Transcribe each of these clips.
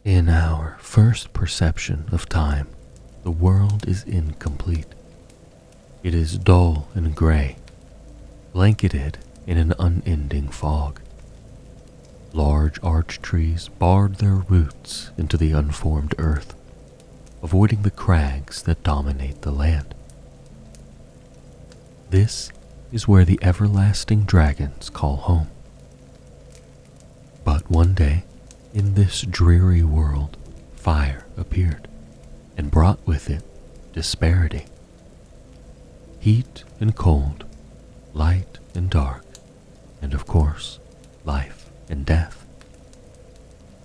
In our first perception of time, the world is incomplete. It is dull and gray, blanketed in an unending fog. Large arch trees barred their roots into the unformed earth, avoiding the crags that dominate the land. This is where the everlasting dragons call home. But one day, in this dreary world, fire appeared and brought with it disparity. Heat and cold, light and dark, and of course, life and death.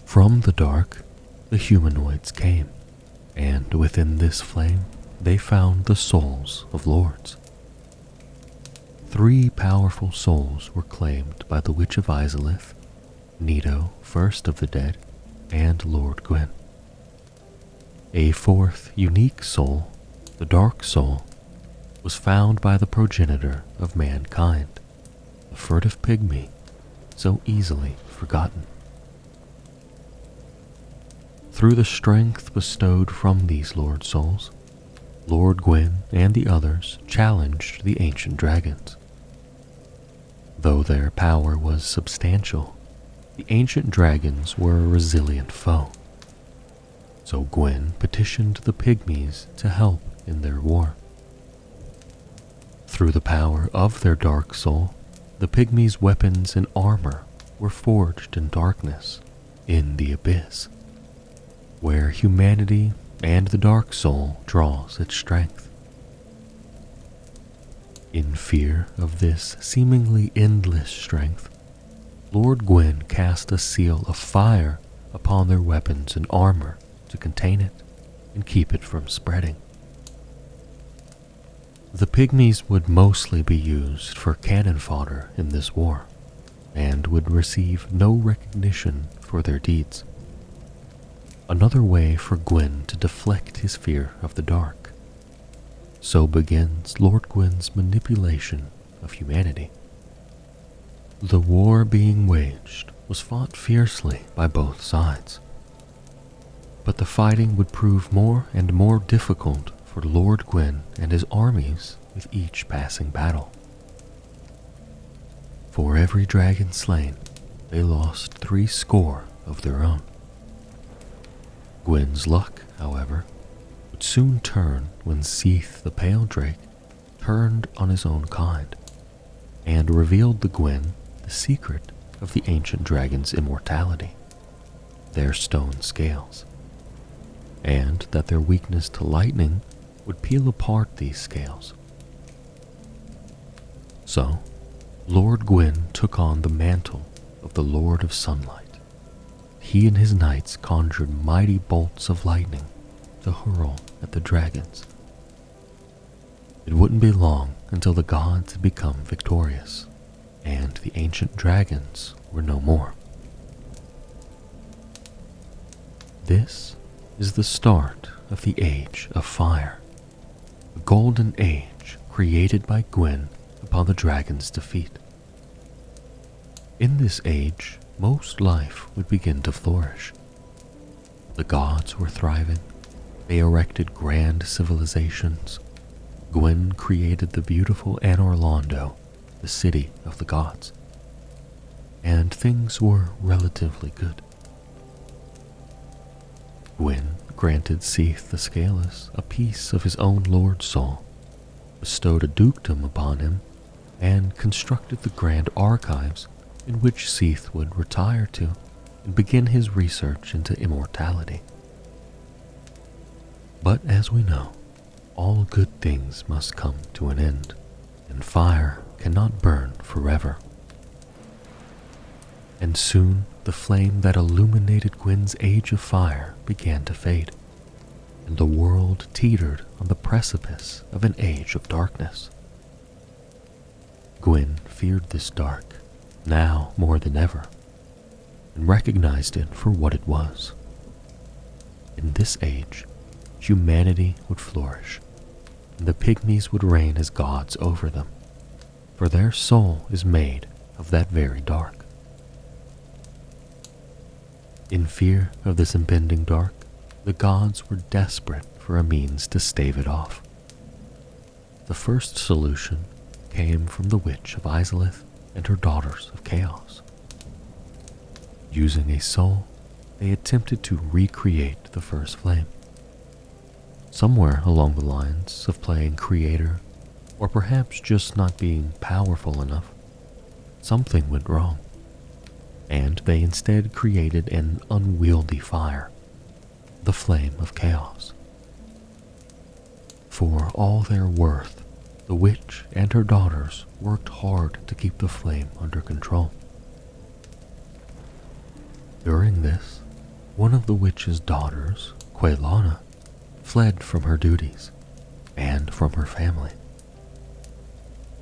From the dark, the humanoids came, and within this flame, they found the souls of lords. 3 powerful souls were claimed by the Witch of Izalith, Nito, first of the dead, and Lord Gwyn. A 4th unique soul, the Dark Soul, was found by the progenitor of mankind, the furtive pygmy, so easily forgotten. Through the strength bestowed from these Lord Souls, Lord Gwyn and the others challenged the ancient dragons. Though their power was substantial, the ancient dragons were a resilient foe. So Gwyn petitioned the pygmies to help in their war. Through the power of their dark soul, the pygmies' weapons and armor were forged in darkness, in the abyss, where humanity and the dark soul draws its strength. In fear of this seemingly endless strength, Lord Gwyn cast a seal of fire upon their weapons and armor to contain it and keep it from spreading. The pygmies would mostly be used for cannon fodder in this war, and would receive no recognition for their deeds. Another way for Gwyn to deflect his fear of the dark. So begins Lord Gwyn's manipulation of humanity. The war being waged was fought fiercely by both sides, but the fighting would prove more and more difficult for Lord Gwyn and his armies with each passing battle. For every dragon slain, they lost 70 of their own. Gwyn's luck, however, would soon turn when Seath the Pale Drake turned on his own kind and revealed to Gwyn the secret of the ancient dragon's immortality, their stone scales, and that their weakness to lightning would peel apart these scales. So, Lord Gwyn took on the mantle of the Lord of Sunlight. He and his knights conjured mighty bolts of lightning to hurl at the dragons. It wouldn't be long until the gods had become victorious, and the ancient dragons were no more. This is the start of the Age of Fire, a golden age created by Gwyn upon the dragon's defeat. In this age, most life would begin to flourish. The gods were thriving. They erected grand civilizations. Gwyn created the beautiful Anor Londo, the city of the gods. And things were relatively good. Gwyn granted Seath the Scaleless a piece of his own lord's soul, bestowed a dukedom upon him, and constructed the grand archives in which Seath would retire to and begin his research into immortality. But as we know, all good things must come to an end, and fire cannot burn forever. And soon the flame that illuminated Gwyn's Age of Fire began to fade, and the world teetered on the precipice of an age of darkness. Gwyn feared this dark, now more than ever, and recognized it for what it was. In this age, humanity would flourish, and the pygmies would reign as gods over them, for their soul is made of that very dark. In fear of this impending dark, the gods were desperate for a means to stave it off. The first solution came from the witch of Izalith and her daughters of chaos. Using a soul, they attempted to recreate the first flame. Somewhere along the lines of playing creator, or perhaps just not being powerful enough, something went wrong, and they instead created an unwieldy fire, the flame of chaos. For all their worth, the witch and her daughters worked hard to keep the flame under control. During this, one of the witch's daughters, Quelana, fled from her duties and from her family.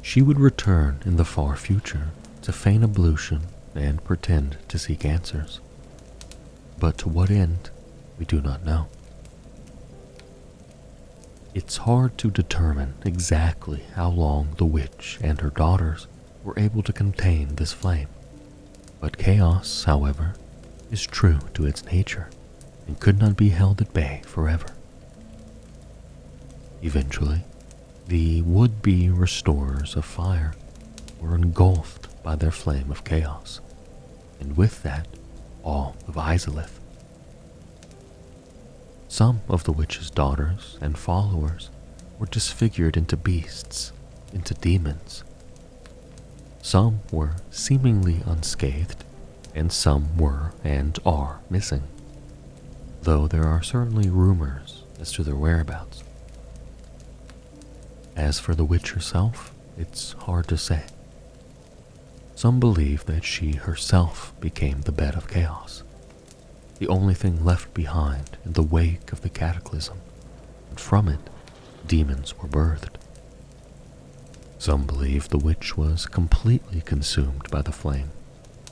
She would return in the far future to feign ablution and pretend to seek answers. But to what end, we do not know. It's hard to determine exactly how long the witch and her daughters were able to contain this flame, but chaos, however, is true to its nature and could not be held at bay forever. Eventually, the would-be restorers of fire were engulfed by their flame of chaos, and with that, all of Izalith. Some of the witch's daughters and followers were disfigured into beasts, into demons. Some were seemingly unscathed, and some were and are missing, though there are certainly rumors as to their whereabouts. As for the witch herself, it's hard to say. Some believe that she herself became the bed of chaos, the only thing left behind in the wake of the cataclysm, and from it, demons were birthed. Some believe the witch was completely consumed by the flame,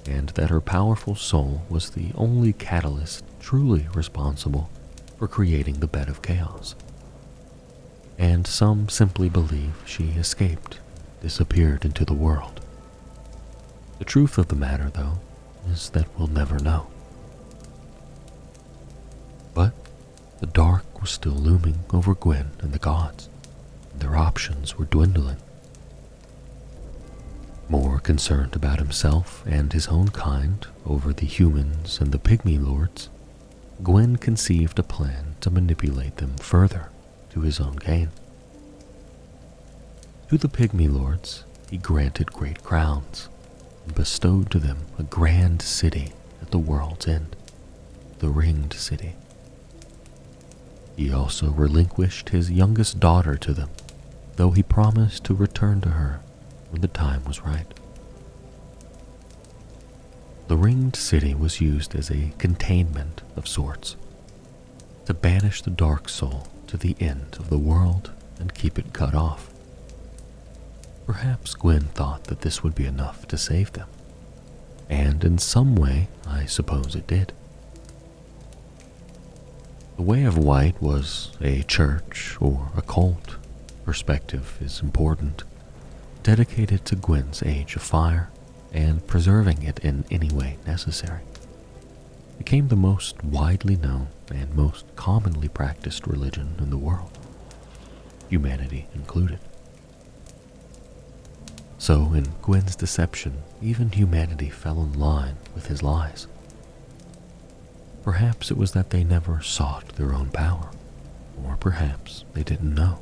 and that her powerful soul was the only catalyst truly responsible for creating the bed of chaos. And some simply believe she escaped, disappeared into the world. The truth of the matter, though, is that we'll never know. But the dark was still looming over Gwyn and the gods, and their options were dwindling. More concerned about himself and his own kind over the humans and the pygmy lords, Gwyn conceived a plan to manipulate them further to his own gain. To the pygmy lords, he granted great crowns and bestowed to them a grand city at the world's end, the Ringed City. He also relinquished his youngest daughter to them, though he promised to return to her when the time was right. The Ringed City was used as a containment of sorts, to banish the dark soul to the end of the world and keep it cut off. Perhaps Gwyn thought that this would be enough to save them, and in some way, I suppose it did. The Way of White was a church or a cult, perspective is important, dedicated to Gwyn's Age of Fire and preserving it in any way necessary. It became the most widely known and most commonly practiced religion in the world, humanity included. So in Gwyn's deception, even humanity fell in line with his lies. Perhaps it was that they never sought their own power, or perhaps they didn't know.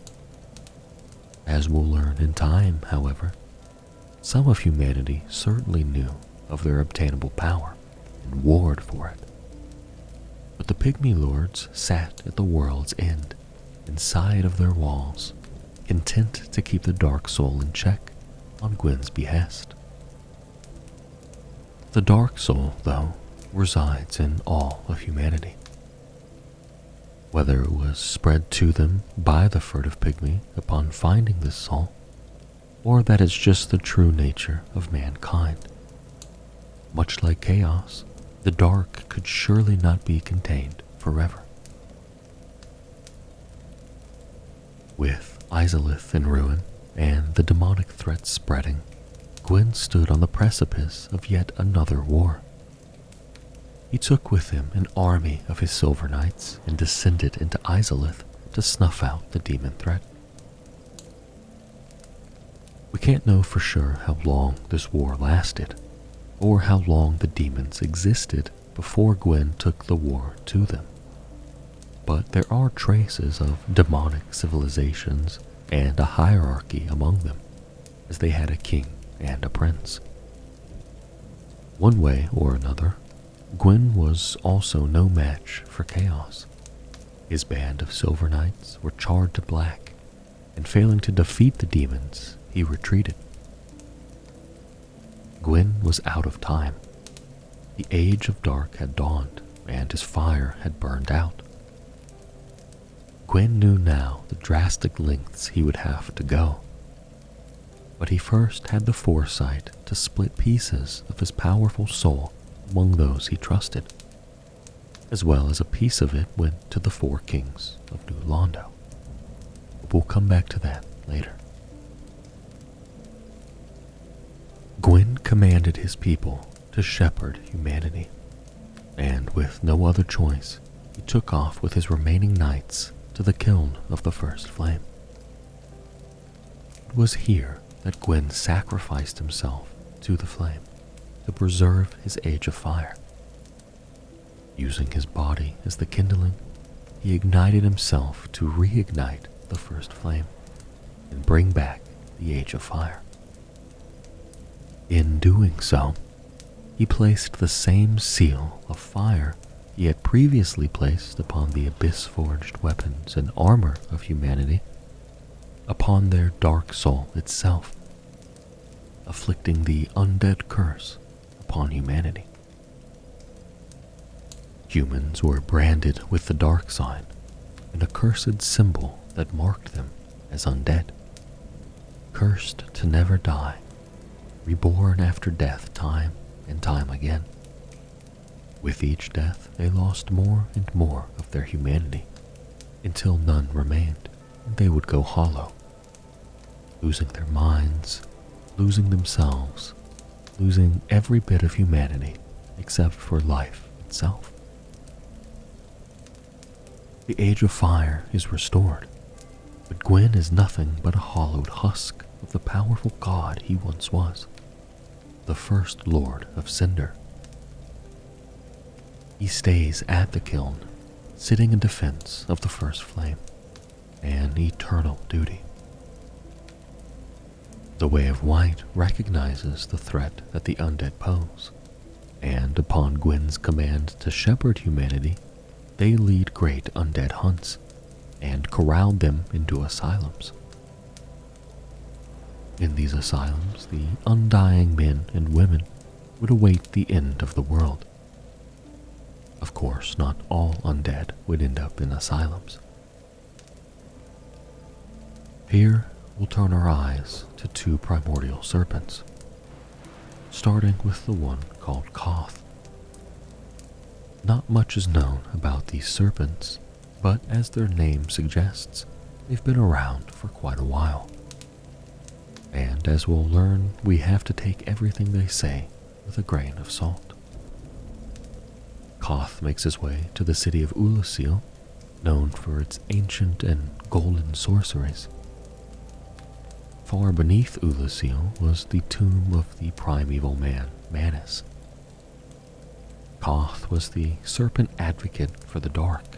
As we'll learn in time, however, some of humanity certainly knew of their obtainable power and warred for it. But the pygmy lords sat at the world's end, inside of their walls, content to keep the dark soul in check on Gwyn's behest. The dark soul, though, resides in all of humanity. Whether it was spread to them by the furtive pygmy upon finding this soul, or that it's just the true nature of mankind. Much like chaos, the dark could surely not be contained forever. With Izalith in ruin and the demonic threat spreading, Gwyn stood on the precipice of yet another war. He took with him an army of his silver knights and descended into Izalith to snuff out the demon threat. We can't know for sure how long this war lasted, or how long the demons existed before Gwyn took the war to them. But there are traces of demonic civilizations and a hierarchy among them, as they had a king and a prince. One way or another, Gwyn was also no match for Chaos. His band of Silver Knights were charred to black, and failing to defeat the demons, he retreated. Gwyn was out of time. The Age of Dark had dawned, and his fire had burned out. Gwyn knew now the drastic lengths he would have to go, but he first had the foresight to split pieces of his powerful soul among those he trusted, as well as a piece of it went to the four kings of New Londo. But we'll come back to that later. Gwyn commanded his people to shepherd humanity, and with no other choice, he took off with his remaining knights to the kiln of the first flame. It was here that Gwyn sacrificed himself to the flame to preserve his Age of Fire. Using his body as the kindling, he ignited himself to reignite the first flame and bring back the Age of Fire. In doing so, he placed the same seal of fire he had previously placed upon the abyss-forged weapons and armor of humanity upon their dark soul itself, afflicting the undead curse upon humanity. Humans were branded with the dark sign, an accursed symbol that marked them as undead, cursed to never die, reborn after death time and time again. With each death, they lost more and more of their humanity, until none remained, and they would go hollow, losing their minds, losing themselves, losing every bit of humanity except for life itself. The Age of Fire is restored, but Gwyn is nothing but a hollowed husk of the powerful god he once was, the first Lord of Cinder. He stays at the kiln, sitting in defense of the first flame, an eternal duty. The Way of White recognizes the threat that the undead pose, and upon Gwyn's command to shepherd humanity, they lead great undead hunts and corral them into asylums. In these asylums, the undying men and women would await the end of the world. Of course, not all undead would end up in asylums. Here, we'll turn our eyes to two primordial serpents, starting with the one called Koth. Not much is known about these serpents, but as their name suggests, they've been around for quite a while. And as we'll learn, we have to take everything they say with a grain of salt. Koth makes his way to the city of Ulasil, known for its ancient and golden sorceries. Far beneath Ulasil was the tomb of the primeval man, Manus. Koth was the serpent advocate for the dark.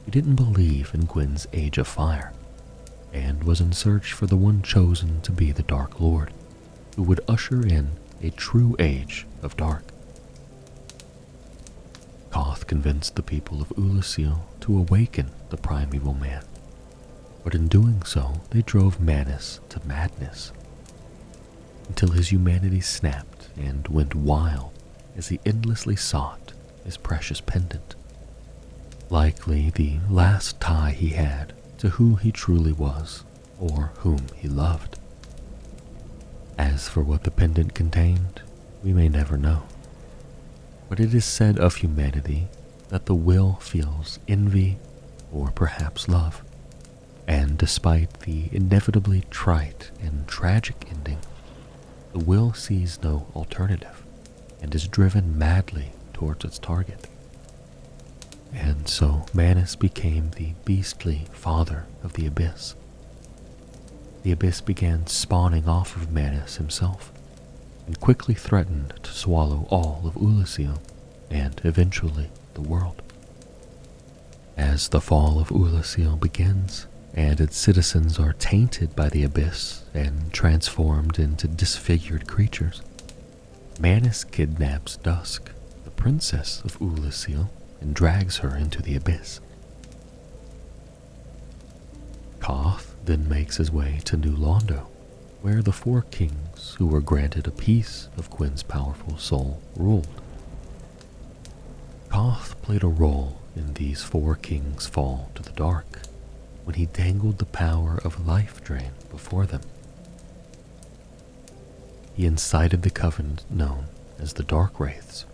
He didn't believe in Gwyn's Age of Fire, and was in search for the one chosen to be the Dark Lord, who would usher in a true age of dark. Koth convinced the people of Ulasil to awaken the primeval man, but in doing so, they drove Manus to madness, until his humanity snapped and went wild as he endlessly sought his precious pendant, likely the last tie he had to who he truly was or whom he loved. As for what the pendant contained, we may never know. But it is said of humanity that the will feels envy or perhaps love, and despite the inevitably trite and tragic ending, the will sees no alternative and is driven madly towards its target. And so Manus became the beastly father of the Abyss. The Abyss began spawning off of Manus himself, and quickly threatened to swallow all of Ulasil, and eventually the world. As the fall of Ulasil begins, and its citizens are tainted by the Abyss and transformed into disfigured creatures, Manus kidnaps Dusk, the princess of Ulasil, and drags her into the Abyss. Koth then makes his way to New Londo, where the four kings who were granted a piece of Gwyn's powerful soul ruled. Koth played a role in these four kings' fall to the dark when he dangled the power of life drain before them. He incited the covenant known as the Dark Wraiths,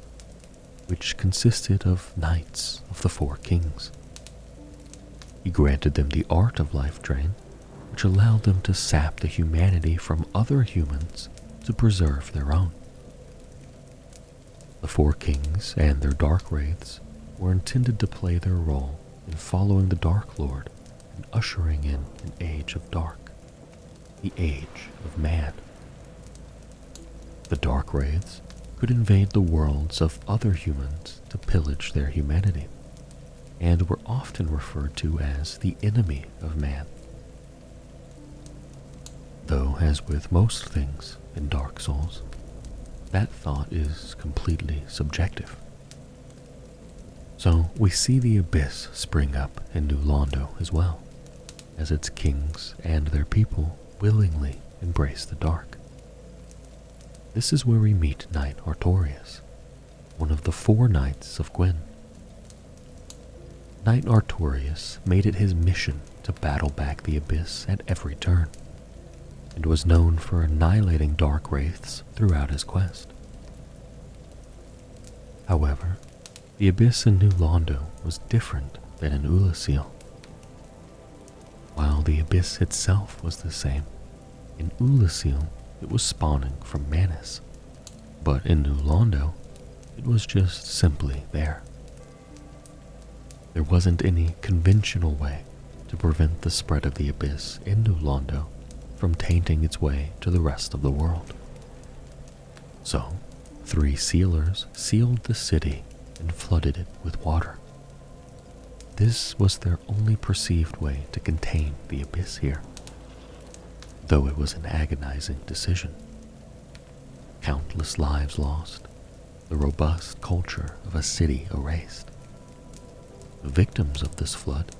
which consisted of knights of the four kings. He granted them the art of life drain, which allowed them to sap the humanity from other humans to preserve their own. The four kings and their Dark Wraiths were intended to play their role in following the Dark Lord and ushering in an age of dark, the age of man. The Dark Wraiths could invade the worlds of other humans to pillage their humanity, and were often referred to as the enemy of man. Though, as with most things in Dark Souls, that thought is completely subjective. So we see the Abyss spring up in New Londo as well, as its kings and their people willingly embrace the dark. This is where we meet Knight Artorias, one of the four knights of Gwyn. Knight Artorias made it his mission to battle back the Abyss at every turn, and was known for annihilating Dark Wraiths throughout his quest. However, the Abyss in New Londo was different than in Ulasil. While the Abyss itself was the same, in Ulasil it was spawning from Manus, but in New Londo it was just simply there. There wasn't any conventional way to prevent the spread of the Abyss in New Londo from tainting its way to the rest of the world. So, 3 sealers sealed the city and flooded it with water. This was their only perceived way to contain the Abyss here, though it was an agonizing decision. Countless lives lost, the robust culture of a city erased. The victims of this flood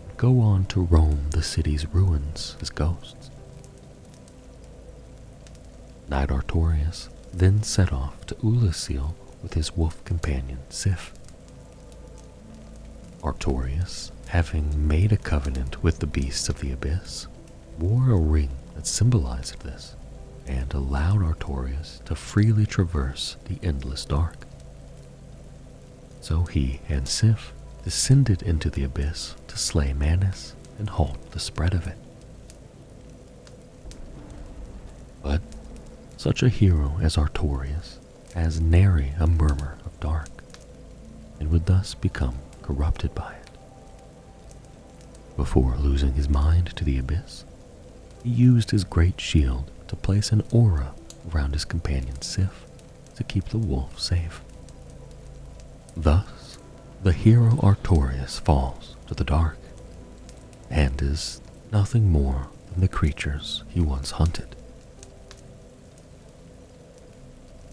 would go on to roam the city's ruins as ghosts. Knight Artorias then set off to Ulasil with his wolf companion Sif. Artorias, having made a covenant with the beasts of the Abyss, wore a ring that symbolized this and allowed Artorias to freely traverse the endless dark. So he and Sif descended into the Abyss to slay Manus and halt the spread of it. But such a hero as Artorias has nary a murmur of dark, and would thus become corrupted by it. Before losing his mind to the Abyss, he used his great shield to place an aura around his companion Sif to keep the wolf safe. Thus, the hero Artorias falls to the dark, and is nothing more than the creatures he once hunted.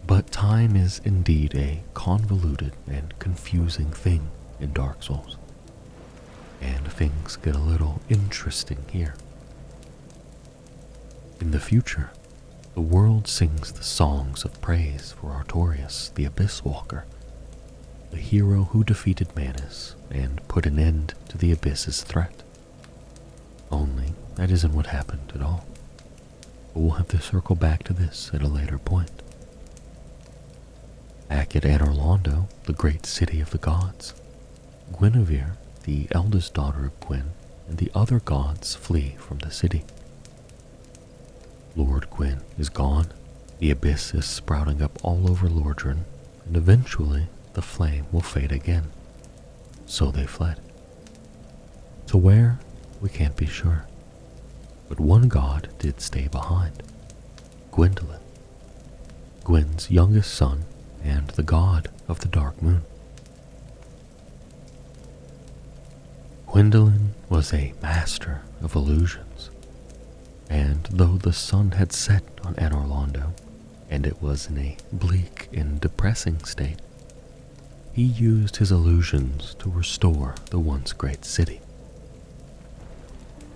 But time is indeed a convoluted and confusing thing in Dark Souls, and things get a little interesting here. In the future, the world sings the songs of praise for Artorias, the Abyss Walker, the hero who defeated Manus and put an end to the Abyss's threat. Only that isn't what happened at all, but we'll have to circle back to this at a later point. Back at Anor Londo, the great city of the gods, Guinevere, the eldest daughter of Gwyn, and the other gods flee from the city. Lord Gwyn is gone, the Abyss is sprouting up all over Lordran, and eventually the flame will fade again. So they fled. To where, we can't be sure. But one god did stay behind. Gwendolyn, Gwen's youngest son and the god of the dark moon. Gwendolyn was a master of illusions, and though the sun had set on Anor Londo, and it was in a bleak and depressing state, he used his illusions to restore the once great city.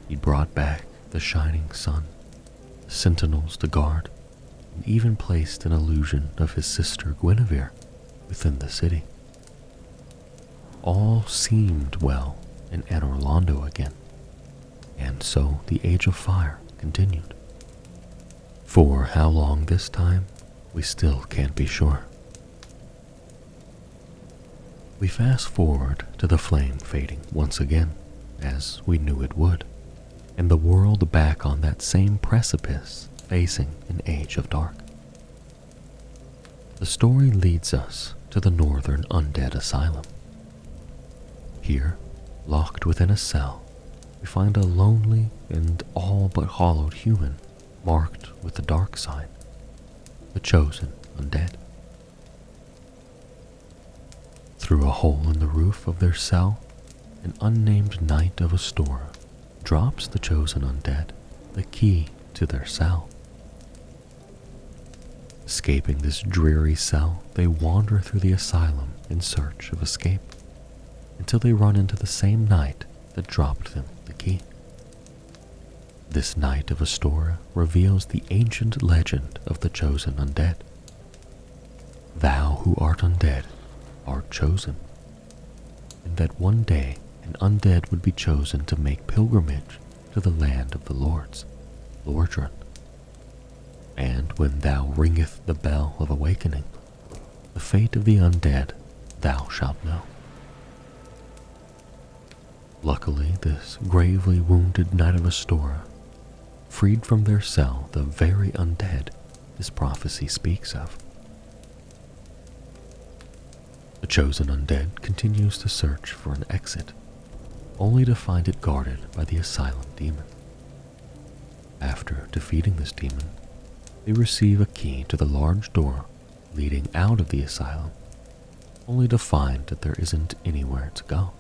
He brought back the shining sun, the sentinels to guard, and even placed an illusion of his sister Guinevere within the city. All seemed well in Anor Londo again, and so the Age of Fire continued. For how long this time, we still can't be sure. We fast forward to the flame fading once again, as we knew it would, and the world back on that same precipice facing an age of dark. The story leads us to the Northern Undead Asylum. Here, locked within a cell, we find a lonely and all but hollowed human marked with the dark sign, the chosen undead. Through a hole in the roof of their cell, an unnamed knight of Astora drops the chosen undead the key to their cell. Escaping this dreary cell, they wander through the asylum in search of escape, until they run into the same knight that dropped them the key. This knight of Astora reveals the ancient legend of the chosen undead. Thou who art undead art chosen, and that one day an undead would be chosen to make pilgrimage to the land of the lords, Lordran. And when thou ringeth the bell of awakening, the fate of the undead thou shalt know. Luckily, this gravely wounded knight of Astora freed from their cell the very undead this prophecy speaks of. The chosen undead continues to search for an exit, only to find it guarded by the asylum demon. After defeating this demon, they receive a key to the large door leading out of the asylum, only to find that there isn't anywhere to go.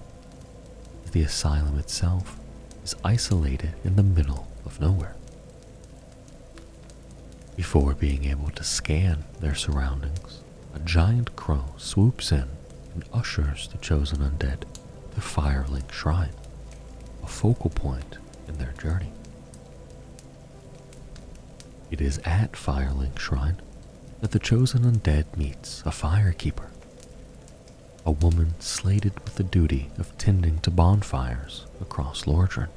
The asylum itself is isolated in the middle of nowhere. Before being able to scan their surroundings, a giant crow swoops in and ushers the chosen undead to Firelink Shrine, a focal point in their journey. It is at Firelink Shrine that the chosen undead meets a firekeeper, a woman slated with the duty of tending to bonfires across Lordran.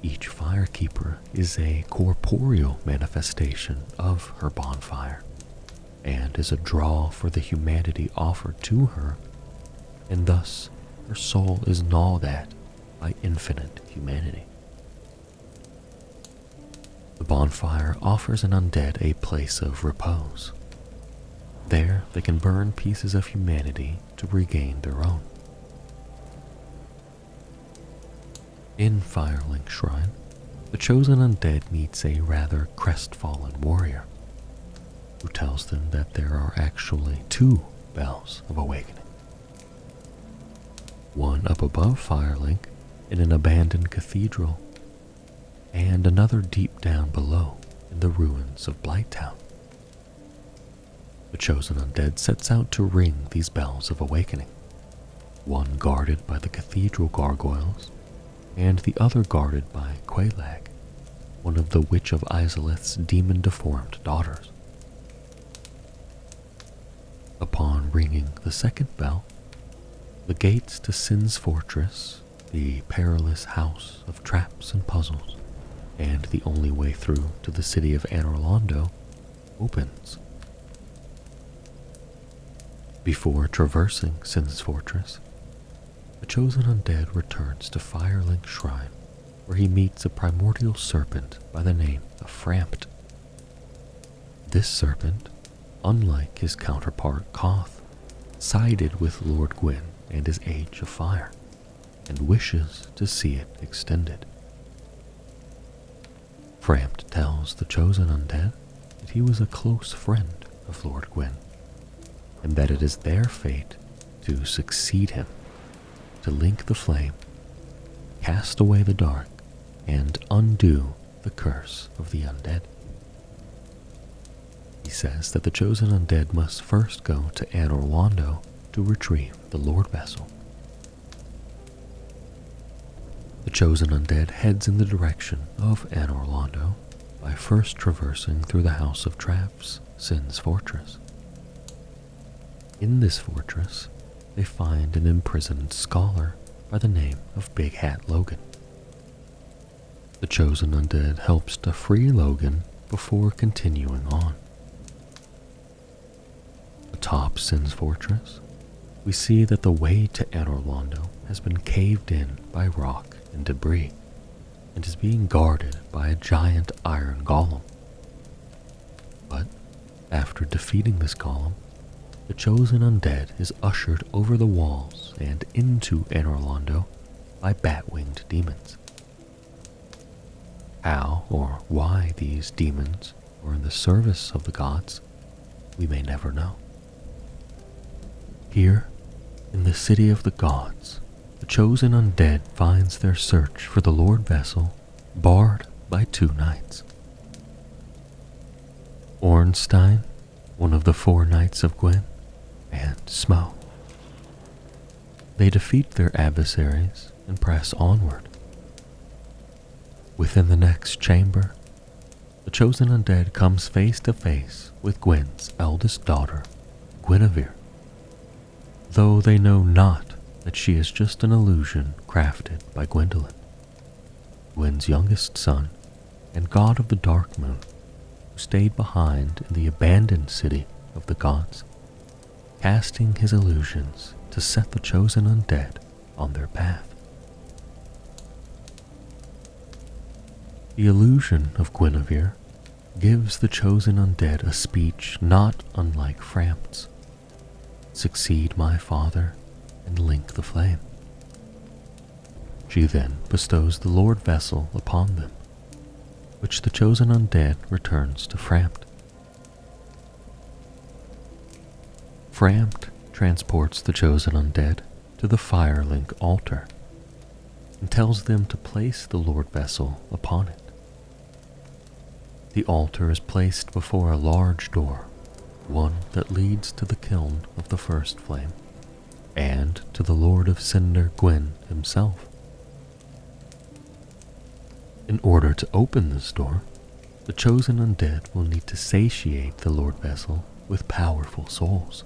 Each firekeeper is a corporeal manifestation of her bonfire, and is a draw for the humanity offered to her, and thus her soul is gnawed at by infinite humanity. The bonfire offers an undead a place of repose. There they can burn pieces of humanity to regain their own. In Firelink Shrine, the chosen undead meets a rather crestfallen warrior, who tells them that there are actually 2 bells of awakening. One up above Firelink in an abandoned cathedral, and another deep down below in the ruins of Blighttown. The chosen undead sets out to ring these bells of awakening, one guarded by the cathedral gargoyles, and the other guarded by Quelaag, one of the Witch of Izalith's demon-deformed daughters. Upon ringing the second bell, the gates to Sin's fortress, the perilous house of traps and puzzles, and the only way through to the city of Anor Londo, opens. Before traversing Sin's fortress, the chosen undead returns to Firelink Shrine, where he meets a primordial serpent by the name of Frampt. This serpent, unlike his counterpart Koth, sided with Lord Gwyn and his Age of Fire, and wishes to see it extended. Frampt tells the chosen undead that he was a close friend of Lord Gwyn, and that it is their fate to succeed him, to link the flame, cast away the dark, and undo the curse of the undead. He says that the chosen undead must first go to Anor Londo to retrieve the Lord Vessel. The chosen undead heads in the direction of Anor Londo by first traversing through the House of Traps, Sin's fortress. In this fortress, they find an imprisoned scholar by the name of Big Hat Logan. The chosen undead helps to free Logan before continuing on. Atop Sin's fortress, we see that the way to Anor Londo has been caved in by rock and debris, and is being guarded by a giant iron golem. But after defeating this golem, the chosen undead is ushered over the walls and into Anor Londo by bat-winged demons. How or why these demons were in the service of the gods, we may never know. Here, in the city of the gods, the chosen undead finds their search for the Lord Vessel barred by two knights. Ornstein, one of the 4 knights of Gwyn, and Smo. They defeat their adversaries and press onward. Within the next chamber, the chosen undead comes face to face with Gwyn's eldest daughter, Guinevere, though they know not that she is just an illusion crafted by Gwendolyn, Gwyn's youngest son and god of the Dark Moon, who stayed behind in the abandoned city of the gods, casting his illusions to set the chosen undead on their path. The illusion of Guinevere gives the chosen undead a speech not unlike Frampt's. Succeed my father and link the flame. She then bestows the Lord Vessel upon them, which the chosen undead returns to Frampt. Frampt transports the chosen undead to the Firelink altar and tells them to place the Lord Vessel upon it. The altar is placed before a large door, one that leads to the kiln of the first flame, and to the Lord of Cinder Gwyn himself. In order to open this door, the chosen undead will need to satiate the Lord Vessel with powerful souls.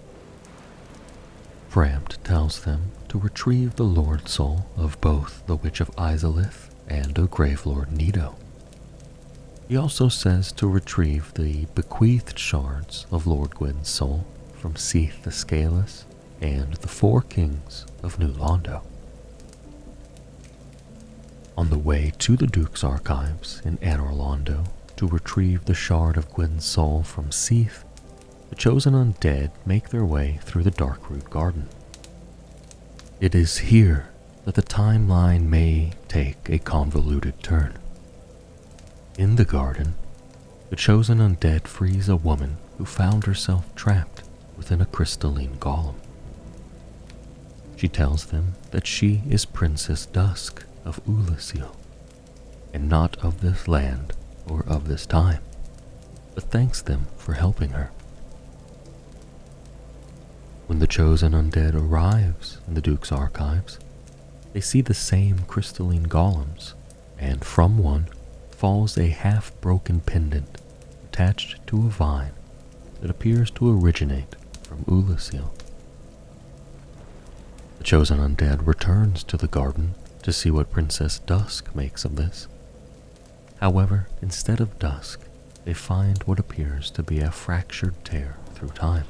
Frampt tells them to retrieve the Lord Soul of both the Witch of Izalith and of Gravelord Nito. He also says to retrieve the bequeathed shards of Lord Gwyn's soul from Seath the Scaleless and the 4 kings of New Londo. On the way to the Duke's archives in Anor Londo to retrieve the shard of Gwyn's soul from Seath, the chosen undead make their way through the Darkroot Garden. It is here that the timeline may take a convoluted turn. In the garden, the chosen undead frees a woman who found herself trapped within a crystalline golem. She tells them that she is Princess Dusk of Ulasil, and not of this land or of this time, but thanks them for helping her. When the chosen undead arrives in the Duke's archives, they see the same crystalline golems, and from one falls a half-broken pendant attached to a vine that appears to originate from Ulasil. The chosen undead returns to the garden to see what Princess Dusk makes of this. However, instead of Dusk, they find what appears to be a fractured tear through time.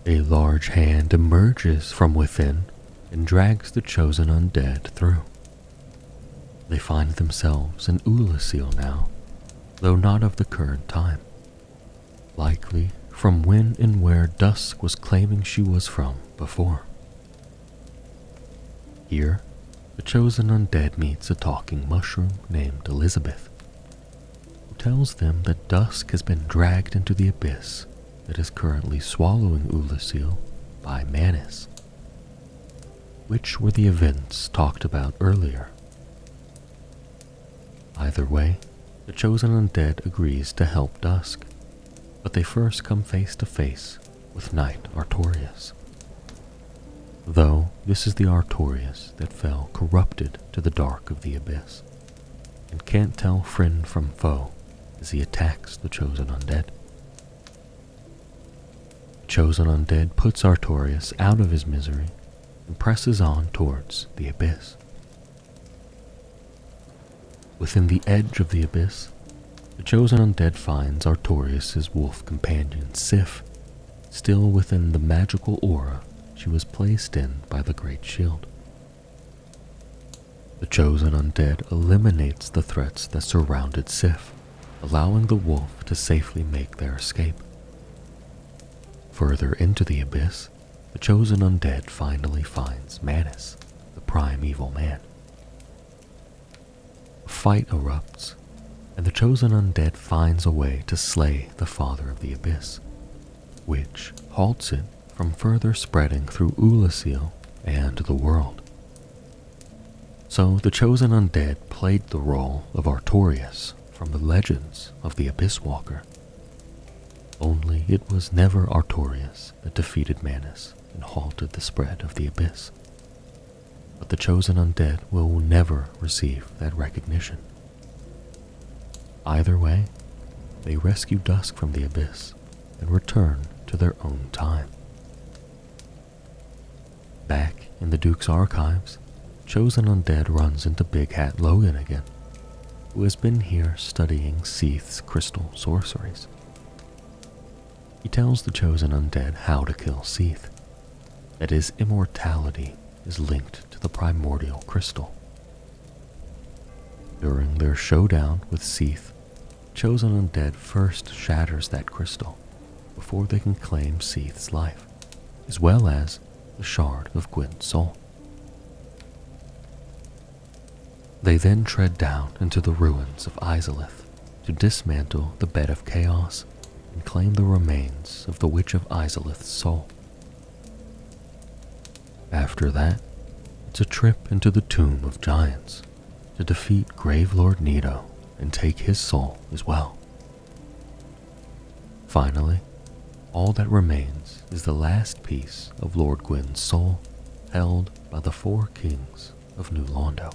A large hand emerges from within and drags the chosen undead through. They find themselves in Ulasil now, though not of the current time. Likely from when and where Dusk was claiming she was from before. Here, the chosen undead meets a talking mushroom named Elizabeth, who tells them that Dusk has been dragged into the abyss that is currently swallowing Ulasil by Manus, which were the events talked about earlier. Either way, the chosen undead agrees to help Dusk, but they first come face to face with Knight Artorias. Though this is the Artorias that fell corrupted to the dark of the abyss, and can't tell friend from foe as he attacks the chosen undead. The chosen undead puts Artorias out of his misery and presses on towards the abyss. Within the edge of the abyss, the chosen undead finds Artorias' wolf companion Sif, still within the magical aura she was placed in by the Great Shield. The chosen undead eliminates the threats that surrounded Sif, allowing the wolf to safely make their escape. Further into the abyss, the chosen undead finally finds Manus, the primeval man. A fight erupts, and the chosen undead finds a way to slay the father of the abyss, which halts it from further spreading through Ulasil and the world. So the chosen undead played the role of Artorias from the legends of the Abyss Walker. Only it was never Artorias that defeated Manus and halted the spread of the abyss. But the chosen undead will never receive that recognition. Either way, they rescue Dusk from the abyss and return to their own time. Back in the Duke's archives, chosen undead runs into Big Hat Logan again, who has been here studying Seath's crystal sorceries. He tells the chosen undead how to kill Seath, that his immortality is linked to the primordial crystal. During their showdown with Seath, chosen undead first shatters that crystal before they can claim Seath's life, as well as the shard of Gwyn's soul. They then tread down into the ruins of Izalith to dismantle the Bed of Chaos and claim the remains of the Witch of Izalith's soul. After that, it's a trip into the Tomb of Giants to defeat Gravelord Nito and take his soul as well. Finally, all that remains is the last piece of Lord Gwyn's soul held by the 4 kings of New Londo.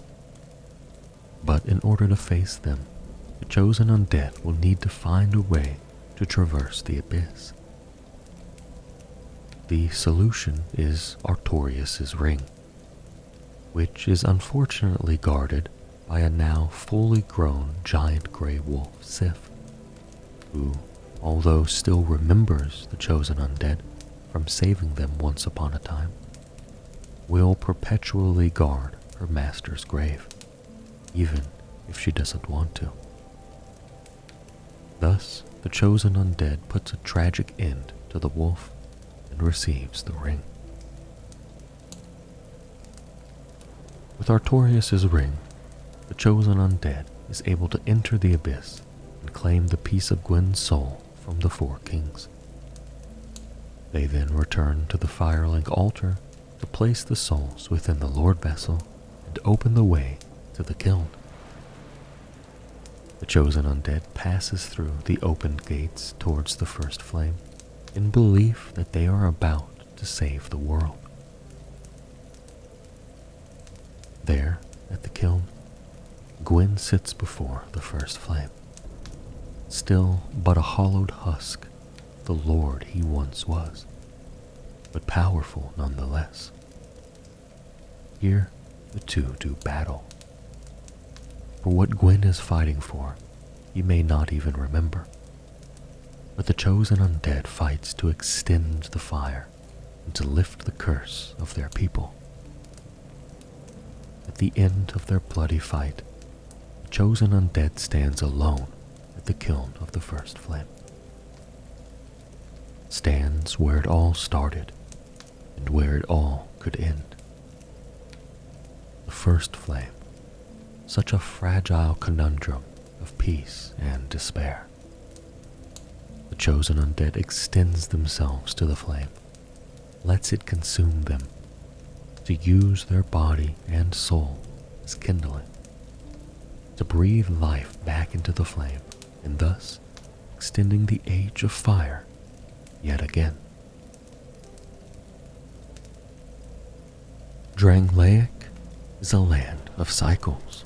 But in order to face them, the chosen undead will need to find a way to traverse the abyss. The solution is Artorias' ring, which is unfortunately guarded by a now fully grown giant grey wolf Sif, who, although still remembers the chosen undead from saving them once upon a time, will perpetually guard her master's grave, even if she doesn't want to. Thus, the chosen undead puts a tragic end to the wolf and receives the ring. With Artorias' ring, the chosen undead is able to enter the abyss and claim the piece of Gwyn's soul from the 4 kings. They then return to the Firelink altar to place the souls within the Lord Vessel and open the way to the kiln. The chosen undead passes through the opened gates towards the first flame in belief that they are about to save the world. There, at the kiln, Gwyn sits before the first flame, still but a hollowed husk, the lord he once was, but powerful nonetheless. Here, the two do battle. For what Gwyn is fighting for, he may not even remember, but the chosen undead fights to extend the fire and to lift the curse of their people. At the end of their bloody fight, the chosen undead stands alone at the kiln of the first flame. stands where it all started and where it all could end. The first flame, such a fragile conundrum of peace and despair. The chosen undead extends themselves to the flame, lets it consume them, to use their body and soul as kindling, to breathe life back into the flame, and thus extending the age of fire yet again. Drangleic is a land of cycles,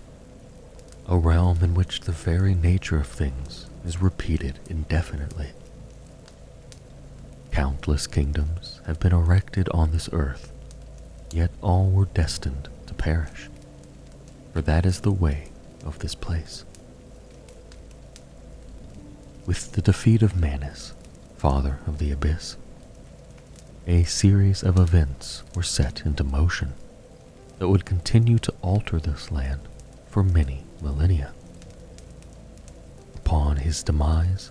a realm in which the very nature of things is repeated indefinitely. Countless kingdoms have been erected on this earth, yet all were destined to perish, for that is the way of this place. With the defeat of Manus, father of the abyss, a series of events were set into motion that would continue to alter this land for many millennia. Upon his demise,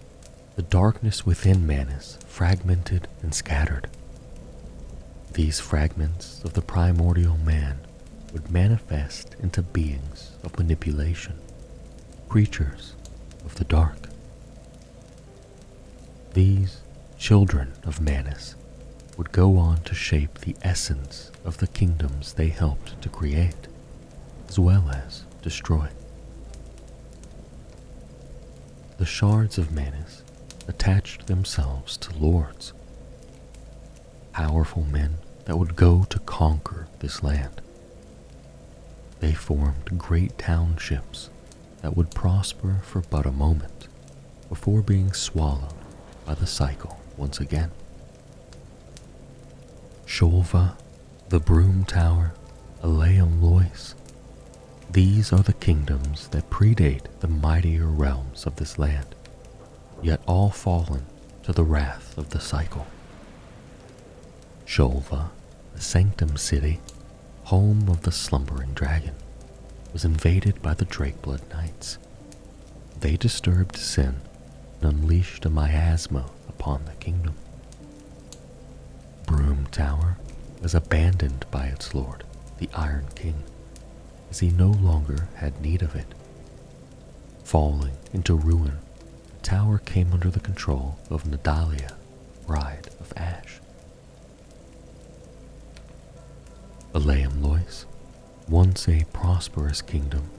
the darkness within Manus fragmented and scattered. These fragments of the primordial man would manifest into beings of manipulation, creatures of the dark. These children of Manus would go on to shape the essence of the kingdoms they helped to create, as well as destroy. The shards of Manus attached themselves to lords, powerful men that would go to conquer this land. They formed great townships that would prosper for but a moment before being swallowed by the cycle once again. Sholva, the Broom Tower, Aleum Lois, these are the kingdoms that predate the mightier realms of this land, yet all fallen to the wrath of the cycle. Sholva, the Sanctum City, home of the slumbering dragon, was invaded by the Drakeblood Knights. They disturbed sin and unleashed a miasma upon the kingdom. Broom Tower was abandoned by its lord, the Iron King, as he no longer had need of it. Falling into ruin, the tower came under the control of Nadalia, Bride of Ash. Aleum Lois, once a prosperous kingdom,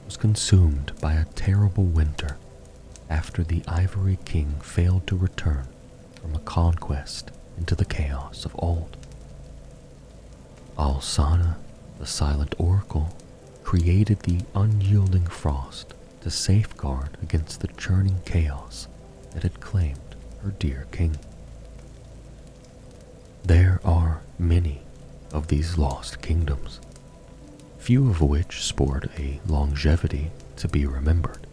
was consumed by a terrible winter after the Ivory King failed to return from a conquest into the chaos of old. Alsana, the Silent Oracle, created the unyielding frost to safeguard against the churning chaos that had claimed her dear king. There are many of these lost kingdoms, few of which sport a longevity to be remembered.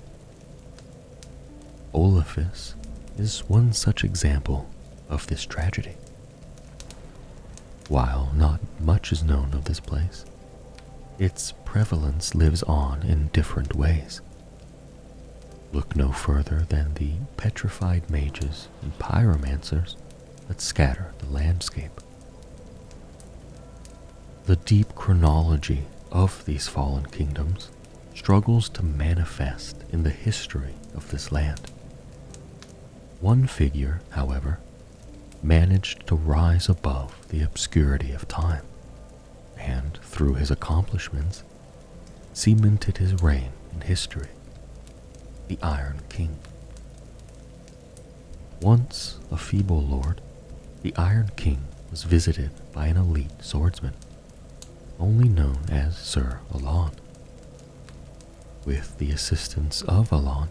Olafis is one such example of this tragedy. While not much is known of this place, its prevalence lives on in different ways. Look no further than the petrified mages and pyromancers that scatter the landscape. The deep chronology of these fallen kingdoms struggles to manifest in the history of this land. One figure, however, managed to rise above the obscurity of time, and through his accomplishments, cemented his reign in history, the Iron King. Once a feeble lord, the Iron King was visited by an elite swordsman, only known as Sir Alon. With the assistance of Alon,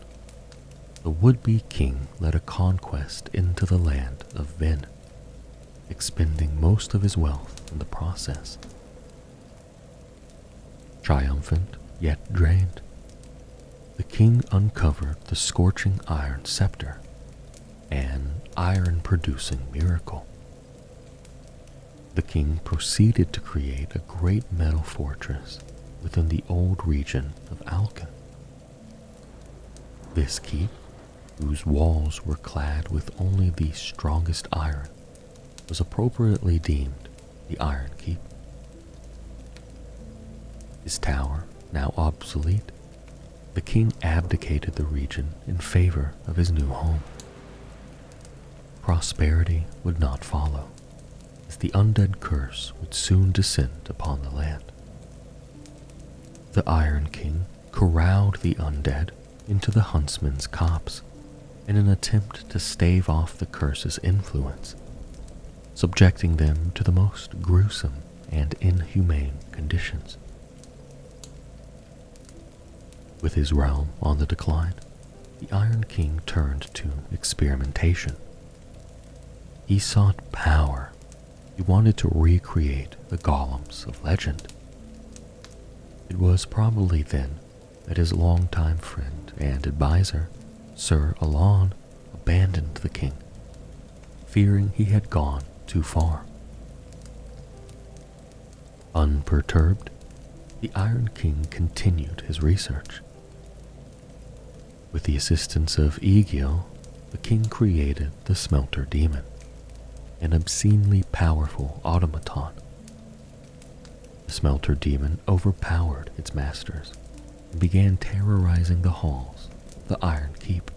the would-be king led a conquest into the land of Ven, expending most of his wealth in the process. Triumphant yet drained, the king uncovered the scorching iron scepter, an iron-producing miracle. The king proceeded to create a great metal fortress within the old region of Alkan. This keep whose walls were clad with only the strongest iron, was appropriately deemed the Iron Keep. His tower now obsolete, the king abdicated the region in favor of his new home. Prosperity would not follow, as the undead curse would soon descend upon the land. The Iron King corralled the undead into the huntsman's copse in an attempt to stave off the curse's influence, subjecting them to the most gruesome and inhumane conditions. With his realm on the decline, the Iron King turned to experimentation. He sought power. He wanted to recreate the golems of legend. It was probably then that his longtime friend and advisor, Sir Alon, abandoned the king, fearing he had gone too far. Unperturbed, the Iron King continued his research. With the assistance of Egil, the king created the Smelter Demon, an obscenely powerful automaton. The Smelter Demon overpowered its masters and began terrorizing the halls of the Iron Keep.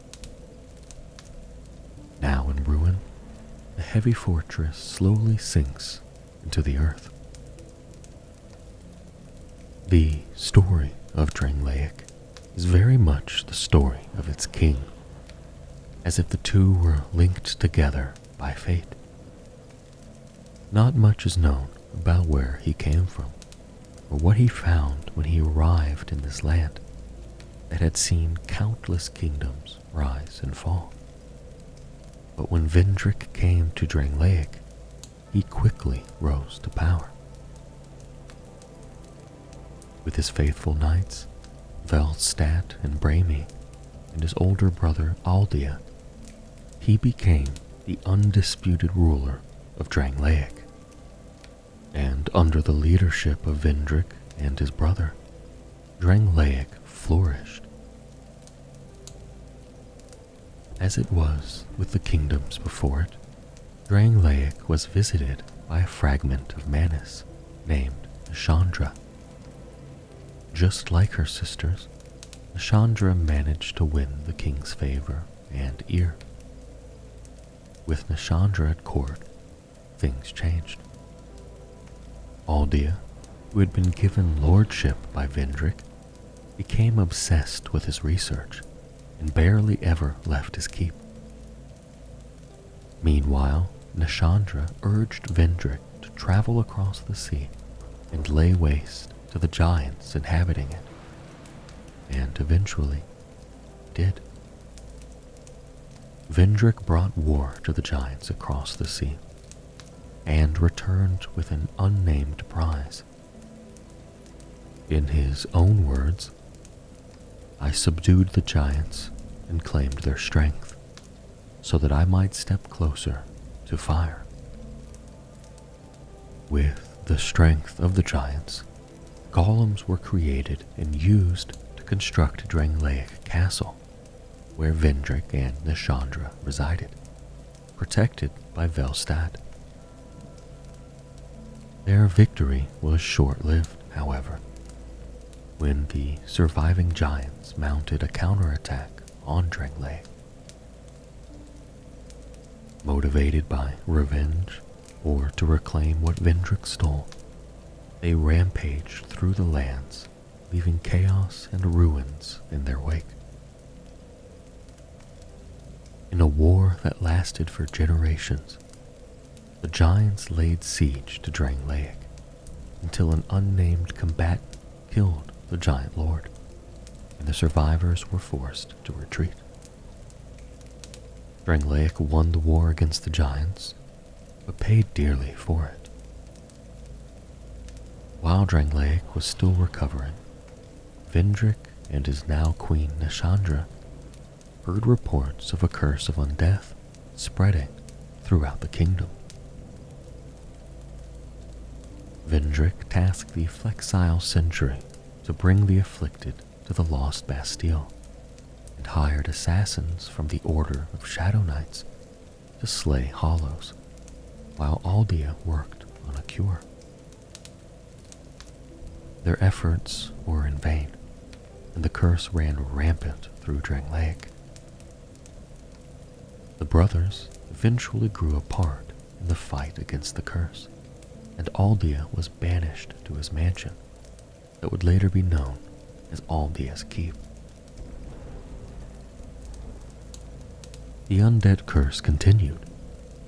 Now in ruin, the heavy fortress slowly sinks into the earth. The story of Drangleic is very much the story of its king, as if the two were linked together by fate. Not much is known about where he came from, or what he found when he arrived in this land that had seen countless kingdoms rise and fall. But when Vendrick came to Drangleic, he quickly rose to power. With his faithful knights, Velstadt and Bramy, and his older brother Aldia, he became the undisputed ruler of Drangleic. And under the leadership of Vendrick and his brother, Drangleic flourished. As it was with the kingdoms before it, Drangleic was visited by a fragment of Manus named Nashandra. Just like her sisters, Nashandra managed to win the king's favor and ear. With Nashandra at court, things changed. Aldia, who had been given lordship by Vendrick, became obsessed with his research and barely ever left his keep. Meanwhile, Nashandra urged Vendrick to travel across the sea and lay waste to the giants inhabiting it, and eventually did. Vendrick brought war to the giants across the sea, and returned with an unnamed prize. In his own words, "I subdued the giants and claimed their strength, so that I might step closer to fire." With the strength of the giants, golems were created and used to construct Drangleic Castle, where Vendrick and Nashandra resided, protected by Velstadt. Their victory was short-lived, however, when the surviving giants mounted a counterattack on Drangleic. Motivated by revenge, or to reclaim what Vendrick stole, they rampaged through the lands, leaving chaos and ruins in their wake. In a war that lasted for generations, the giants laid siege to Drangleic until an unnamed combatant killed the giant lord, and the survivors were forced to retreat. Drangleic won the war against the giants, but paid dearly for it. While Drangleic was still recovering, Vendrick and his now queen Nashandra heard reports of a curse of undeath spreading throughout the kingdom. Vendrick tasked the Flexile Sentry to bring the afflicted to the lost Bastille, and hired assassins from the Order of Shadow Knights to slay Hollows, while Aldea worked on a cure. Their efforts were in vain, and the curse ran rampant through Drangleic. The brothers eventually grew apart in the fight against the curse, and Aldea was banished to his mansion that would later be known as Aldea's Keep. The undead curse continued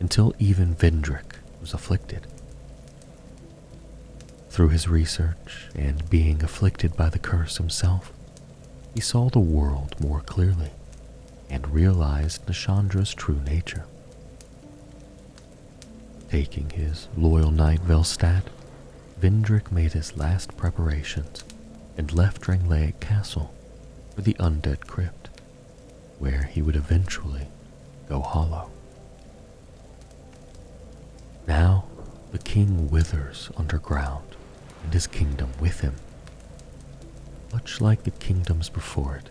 until even Vendrick was afflicted. Through his research and being afflicted by the curse himself, he saw the world more clearly and realized Nishandra's true nature. Taking his loyal knight Velstad, Vendrick made his last preparations and left Drangleic Castle for the undead crypt, where he would eventually go hollow. Now the king withers underground, and his kingdom with him. Much like the kingdoms before it,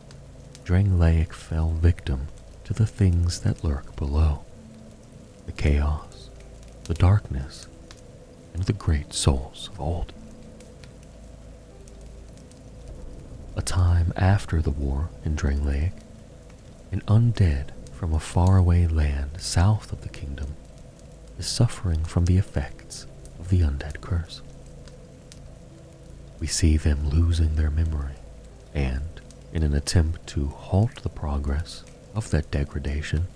Drangleic fell victim to the things that lurk below: the chaos, the darkness, and the great souls of old. A time after the war in Drangleic, an undead from a faraway land south of the kingdom is suffering from the effects of the undead curse. We see them losing their memory, and in an attempt to halt the progress of that degradation,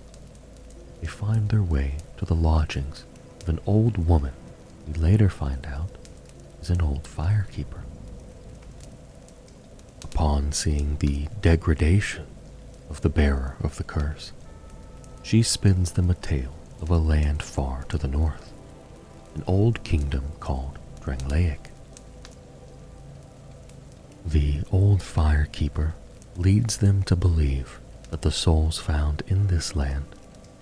they find their way to the lodgings of an old woman we later find out is an old firekeeper. Upon seeing the degradation of the bearer of the curse, she spins them a tale of a land far to the north, an old kingdom called Drangleic. The old firekeeper leads them to believe that the souls found in this land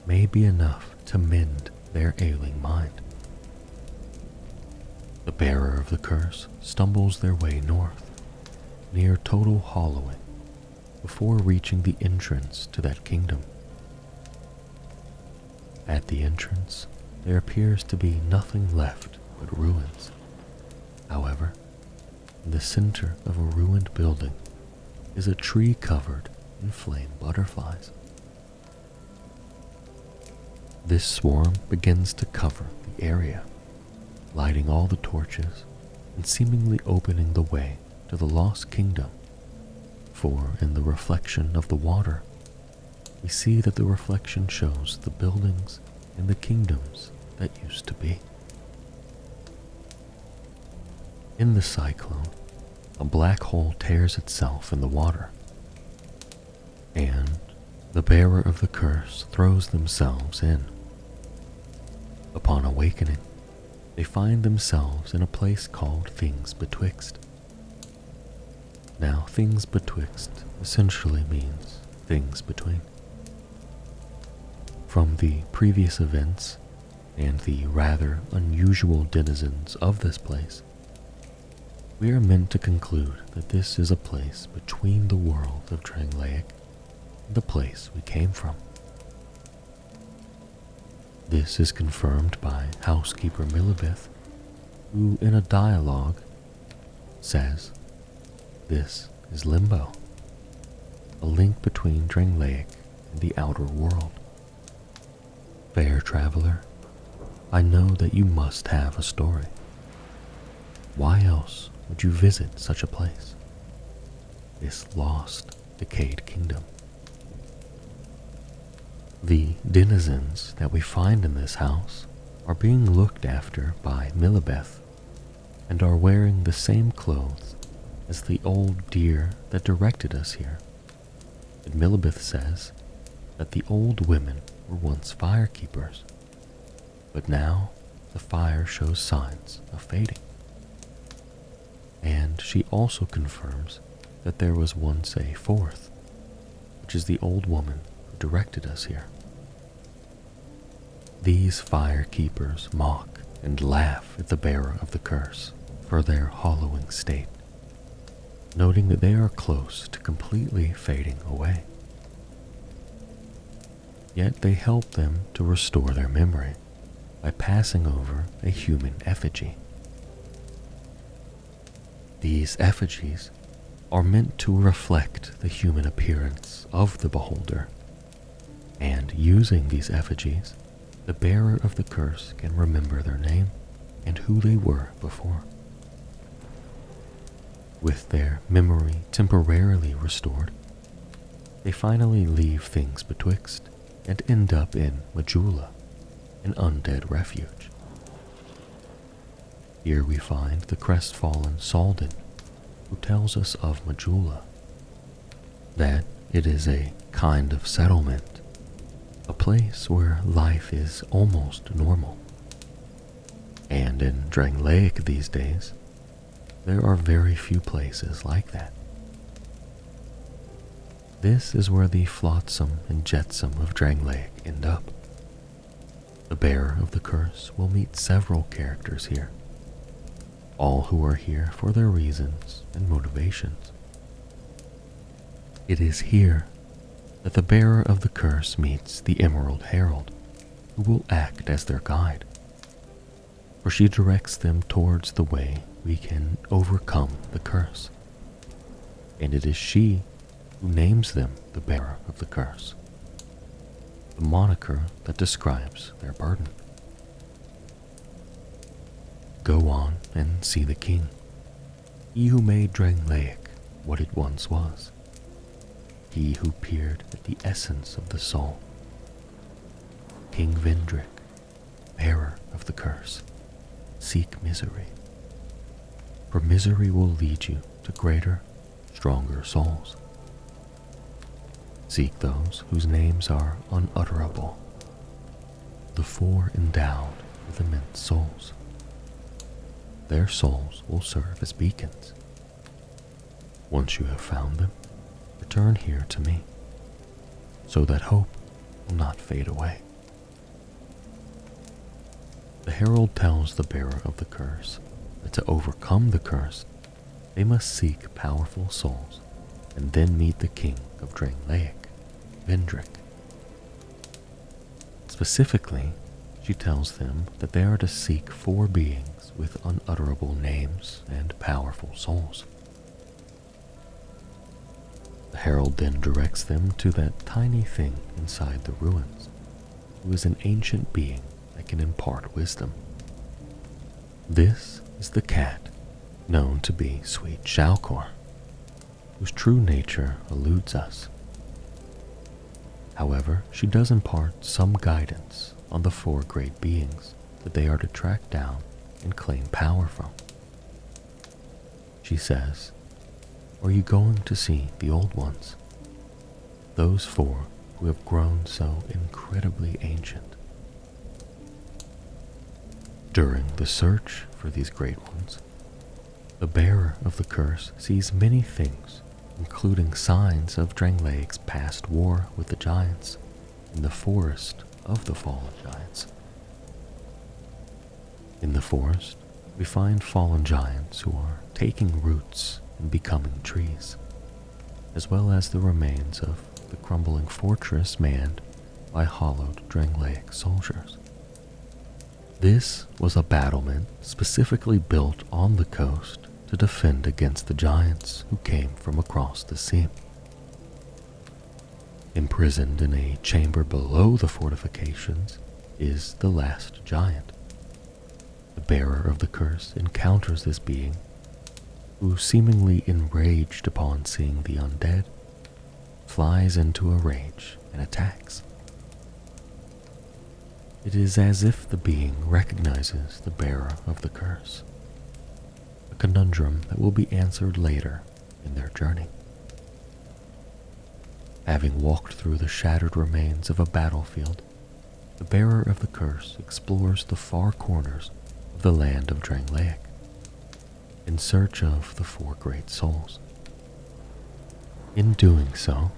may be enough to mend their ailing mind. The bearer of the curse stumbles their way north, near total hollowing, before reaching the entrance to that kingdom. At the entrance, there appears to be nothing left but ruins. However, in the center of a ruined building is a tree covered in flame butterflies. This swarm begins to cover the area, lighting all the torches and seemingly opening the way to the lost kingdom. For in the reflection of the water, we see that the reflection shows the buildings and the kingdoms that used to be. In the cyclone, a black hole tears itself in the water, and the bearer of the curse throws themselves in. Upon awakening, they find themselves in a place called Things Betwixt. Now, Things Betwixt essentially means things between. From the previous events and the rather unusual denizens of this place, we are meant to conclude that this is a place between the world of Drangleic and the place we came from. This is confirmed by housekeeper Milibeth, who in a dialogue says, "This is Limbo, a link between Drangleic and the outer world. Fair traveler, I know that you must have a story. Why else would you visit such a place? This lost, decayed kingdom." The denizens that we find in this house are being looked after by Milibeth and are wearing the same clothes as the old deer that directed us here. And Milibeth says that the old women were once firekeepers, but now the fire shows signs of fading. And she also confirms that there was once a fourth, which is the old woman who directed us here. These firekeepers mock and laugh at the bearer of the curse for their hollowing state, noting that they are close to completely fading away. yet they help them to restore their memory by passing over a human effigy. These effigies are meant to reflect the human appearance of the beholder, and using these effigies, the bearer of the curse can remember their name and who they were before. With their memory temporarily restored, they finally leave things betwixt and end up in Majula, an undead refuge. Here we find the crestfallen Salden, who tells us of Majula, that it is a kind of settlement, a place where life is almost normal. And in Drangleic these days, there are very few places like that. This is where the flotsam and jetsam of Drangleic end up. The bearer of the curse will meet several characters here, all who are here for their reasons and motivations. It is here that the bearer of the curse meets the Emerald Herald, who will act as their guide, for she directs them towards the way we can overcome the curse, and it is she who names them the bearer of the curse, the moniker that describes their burden. Go on and see the king, he who made Drangleic what it once was, he who peered at the essence of the soul. King Vendrick, bearer of the curse, seek misery, for misery will lead you to greater, stronger souls. Seek those whose names are unutterable, the four endowed with immense souls. Their souls will serve as beacons. Once you have found them, return here to me, so that hope will not fade away. The herald tells the bearer of the curse that to overcome the curse, they must seek powerful souls and then meet the king of Drangleic, Vendrick. Specifically, she tells them that they are to seek four beings with unutterable names and powerful souls. The herald then directs them to that tiny thing inside the ruins, who is an ancient being that can impart wisdom. This is the cat, known to be Sweet Shalcor, whose true nature eludes us. However, she does impart some guidance on the four great beings that they are to track down and claim power from. She says, "Are you going to see the old ones? Those four who have grown so incredibly ancient." During the search for these great ones, the bearer of the curse sees many things, including signs of Drangleic's past war with the giants in the forest of the fallen giants. In the forest, we find fallen giants who are taking roots and becoming trees, as well as the remains of the crumbling fortress manned by hollowed Drangleic soldiers. This was a battlement specifically built on the coast to defend against the giants who came from across the sea. Imprisoned in a chamber below the fortifications is the last giant. The bearer of the curse encounters this being, who, seemingly enraged upon seeing the undead, flies into a rage and attacks. It is as if the being recognizes the bearer of the curse, a conundrum that will be answered later in their journey. Having walked through the shattered remains of a battlefield, the bearer of the curse explores the far corners of the land of Drangleic in search of the four great souls. In doing so,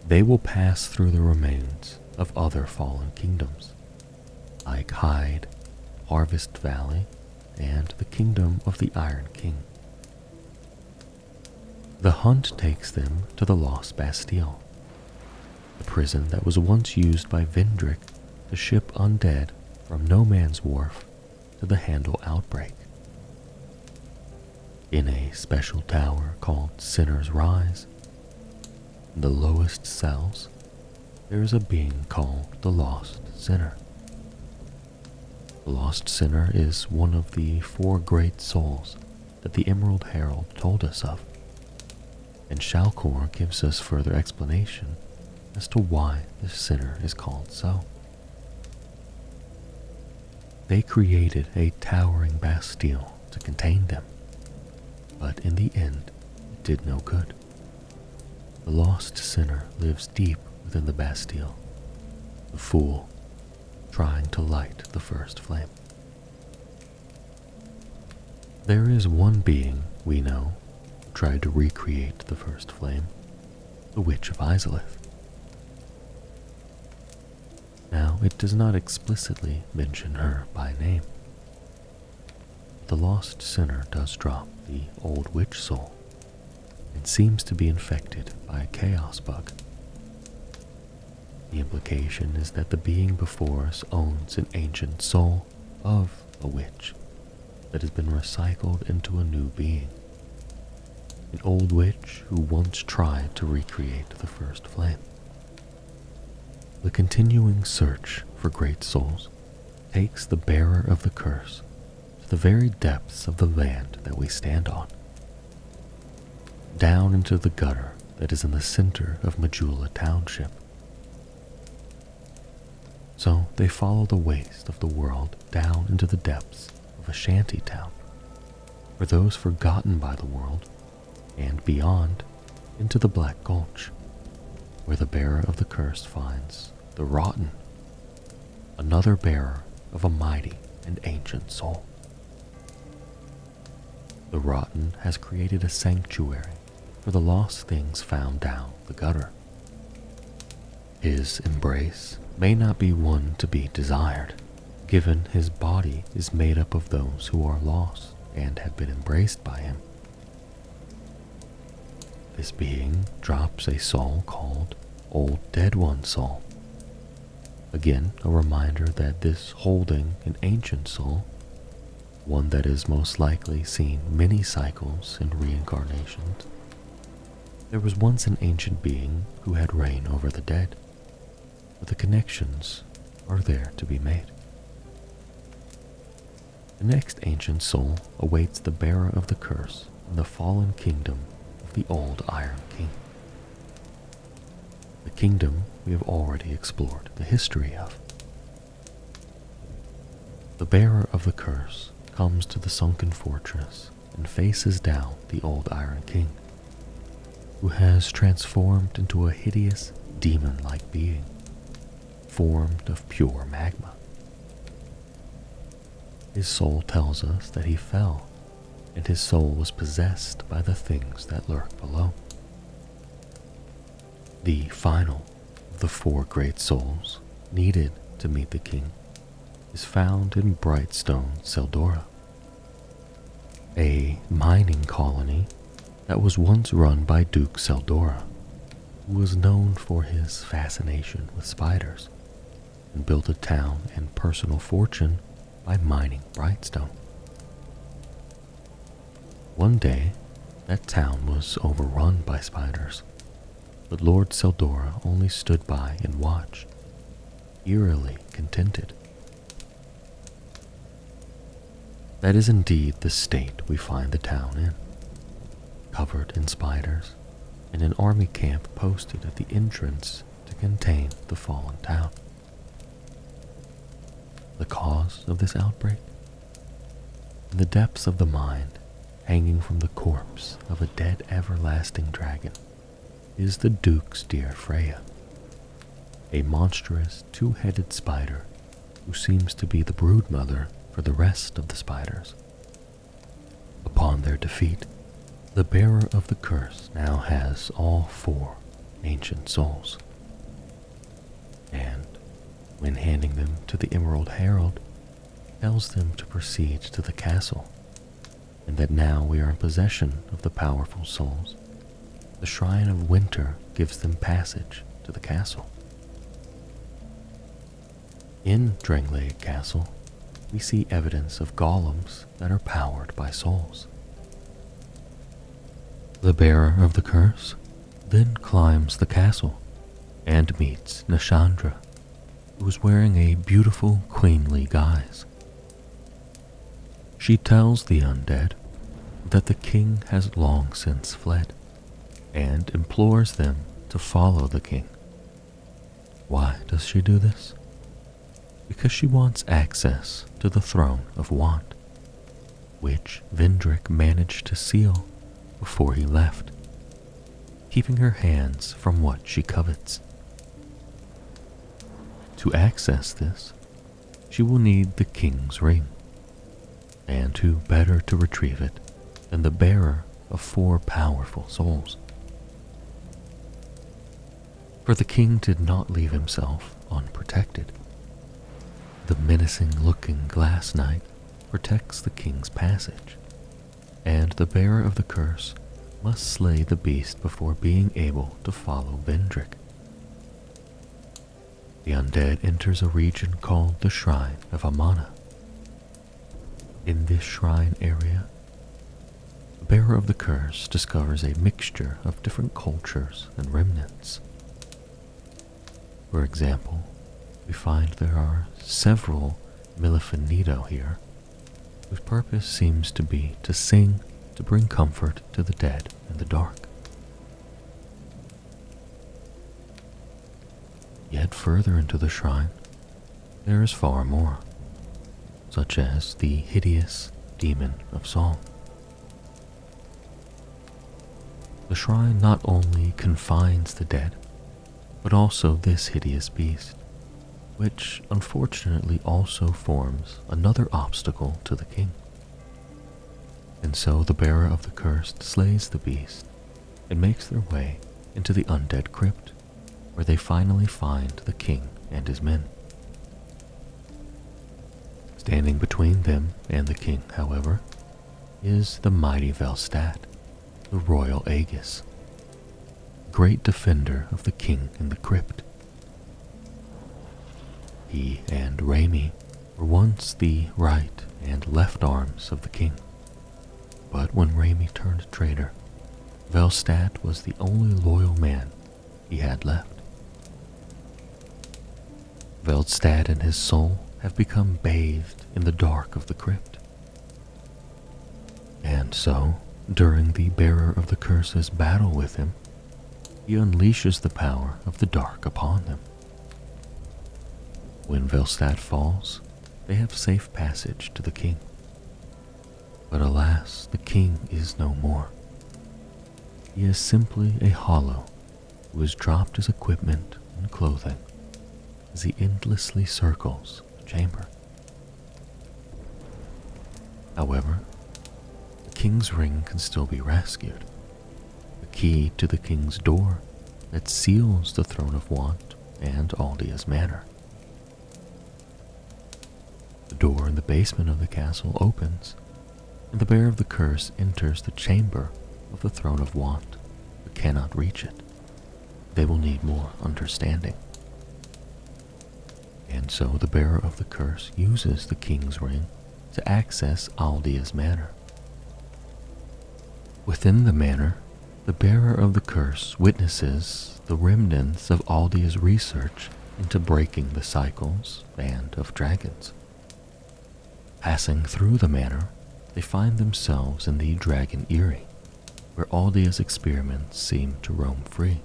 they will pass through the remains of other fallen kingdoms, like Hyde, Harvest Valley, and the kingdom of the Iron King. The hunt takes them to the Lost Bastille, the prison that was once used by Vindrick to ship undead from No Man's Wharf to the Handle outbreak. In a special tower called Sinner's Rise, in the lowest cells, there is a being called the Lost Sinner. The Lost Sinner is one of the 4 great souls that the Emerald Herald told us of, and Shalcor gives us further explanation as to why the sinner is called so. They created a towering bastille to contain them, but in the end it did no good. The lost sinner lives deep within the bastille, the fool trying to light the first flame. There is one being we know who tried to recreate the first flame, the Witch of Izalith. Now, it does not explicitly mention her by name. The lost sinner does drop the old witch soul and seems to be infected by a chaos bug. The implication is that the being before us owns an ancient soul of a witch that has been recycled into a new being, an old witch who once tried to recreate the first flame. The continuing search for great souls takes the bearer of the curse to the very depths of the land that we stand on, down into the gutter that is in the center of Majula Township. So they follow the waste of the world down into the depths of a shanty town, for those forgotten by the world, and beyond into the Black Gulch, where the bearer of the curse finds the Rotten, another bearer of a mighty and ancient soul. The Rotten has created a sanctuary for the lost things found down the gutter. His embrace may not be one to be desired, given his body is made up of those who are lost and have been embraced by him. This being drops a soul called Old Dead One Soul. Again, a reminder that this holding an ancient soul, one that has most likely seen many cycles and reincarnations, there was once an ancient being who had reign over the dead, but the connections are there to be made. The next ancient soul awaits the bearer of the curse in the fallen kingdom of the old Iron King. The kingdom we have already explored the history of. The bearer of the curse comes to the sunken fortress and faces down the old Iron King, who has transformed into a hideous demon-like being, formed of pure magma. His soul tells us that he fell, and his soul was possessed by the things that lurk below. The final of the 4 great souls needed to meet the king is found in Brightstone, Seldora, a mining colony that was once run by Duke Seldora, who was known for his fascination with spiders and built a town and personal fortune by mining Brightstone. One day, that town was overrun by spiders, but Lord Seldora only stood by and watched, eerily contented. That is indeed the state we find the town in, covered in spiders, and an army camp posted at the entrance to contain the fallen town. The cause of this outbreak? In the depths of the mind, hanging from the corpse of a dead everlasting dragon, is the Duke's dear Freya, a monstrous 2-headed spider who seems to be the broodmother for the rest of the spiders. Upon their defeat, the bearer of the curse now has all 4 ancient souls, and when handing them to the Emerald Herald, tells them to proceed to the castle, and that now we are in possession of the powerful souls. The Shrine of Winter gives them passage to the castle. In Drangleic Castle, we see evidence of golems that are powered by souls. The bearer of the curse then climbs the castle and meets Nashandra, who is wearing a beautiful queenly guise. She tells the undead that the king has long since fled and implores them to follow the king. Why does she do this? Because she wants access to the throne of Want, which Vendrick managed to seal before he left, keeping her hands from what she covets. To access this, she will need the king's ring, and who better to retrieve it than the bearer of 4 powerful souls? For the king did not leave himself unprotected. The menacing-looking glass knight protects the king's passage, and the bearer of the curse must slay the beast before being able to follow Vendrick. The undead enters a region called the Shrine of Amana. In this shrine area, the bearer of the curse discovers a mixture of different cultures and remnants. For example, we find there are several Milifinito here, whose purpose seems to be to sing to bring comfort to the dead in the dark. Yet further into the shrine, there is far more, such as the hideous demon of song. The shrine not only confines the dead, but also this hideous beast, which unfortunately also forms another obstacle to the king. And so the bearer of the curse slays the beast and makes their way into the undead crypt, where they finally find the king and his men. Standing between them and the king, however, is the mighty Velstad, the royal Aegis, great defender of the king in the crypt. He and Raimi were once the right and left arms of the king, but when Raimi turned traitor, Velstad was the only loyal man he had left. Velstad and his soul have become bathed in the dark of the crypt. And so, during the bearer of the curse's battle with him, he unleashes the power of the dark upon them. When Velstad falls, they have safe passage to the king. But alas, the king is no more. He is simply a hollow who has dropped his equipment and clothing as he endlessly circles the chamber. However, the king's ring can still be rescued, the key to the king's door that seals the throne of Want and Aldia's manor. The door in the basement of the castle opens, and the bearer of the curse enters the chamber of the throne of Want, but cannot reach it. They will need more understanding. And so the bearer of the curse uses the king's ring to access Aldia's manor. Within the manor, the bearer of the curse witnesses the remnants of Aldia's research into breaking the cycles and of dragons. Passing through the manor, they find themselves in the Dragon Eyrie, where Aldia's experiments seem to roam free,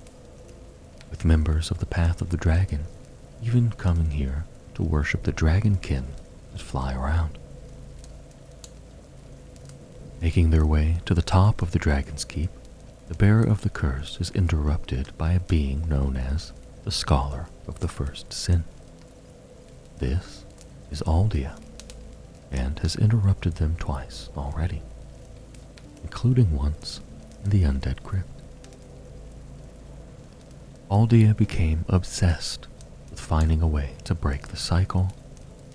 with members of the Path of the Dragon even coming here to worship the dragonkin that fly around. Making their way to the top of the Dragon's Keep, the bearer of the curse is interrupted by a being known as the Scholar of the First Sin. This is Aldia, and has interrupted them twice already, including once in the undead crypt. Aldia became obsessed with finding a way to break the cycle,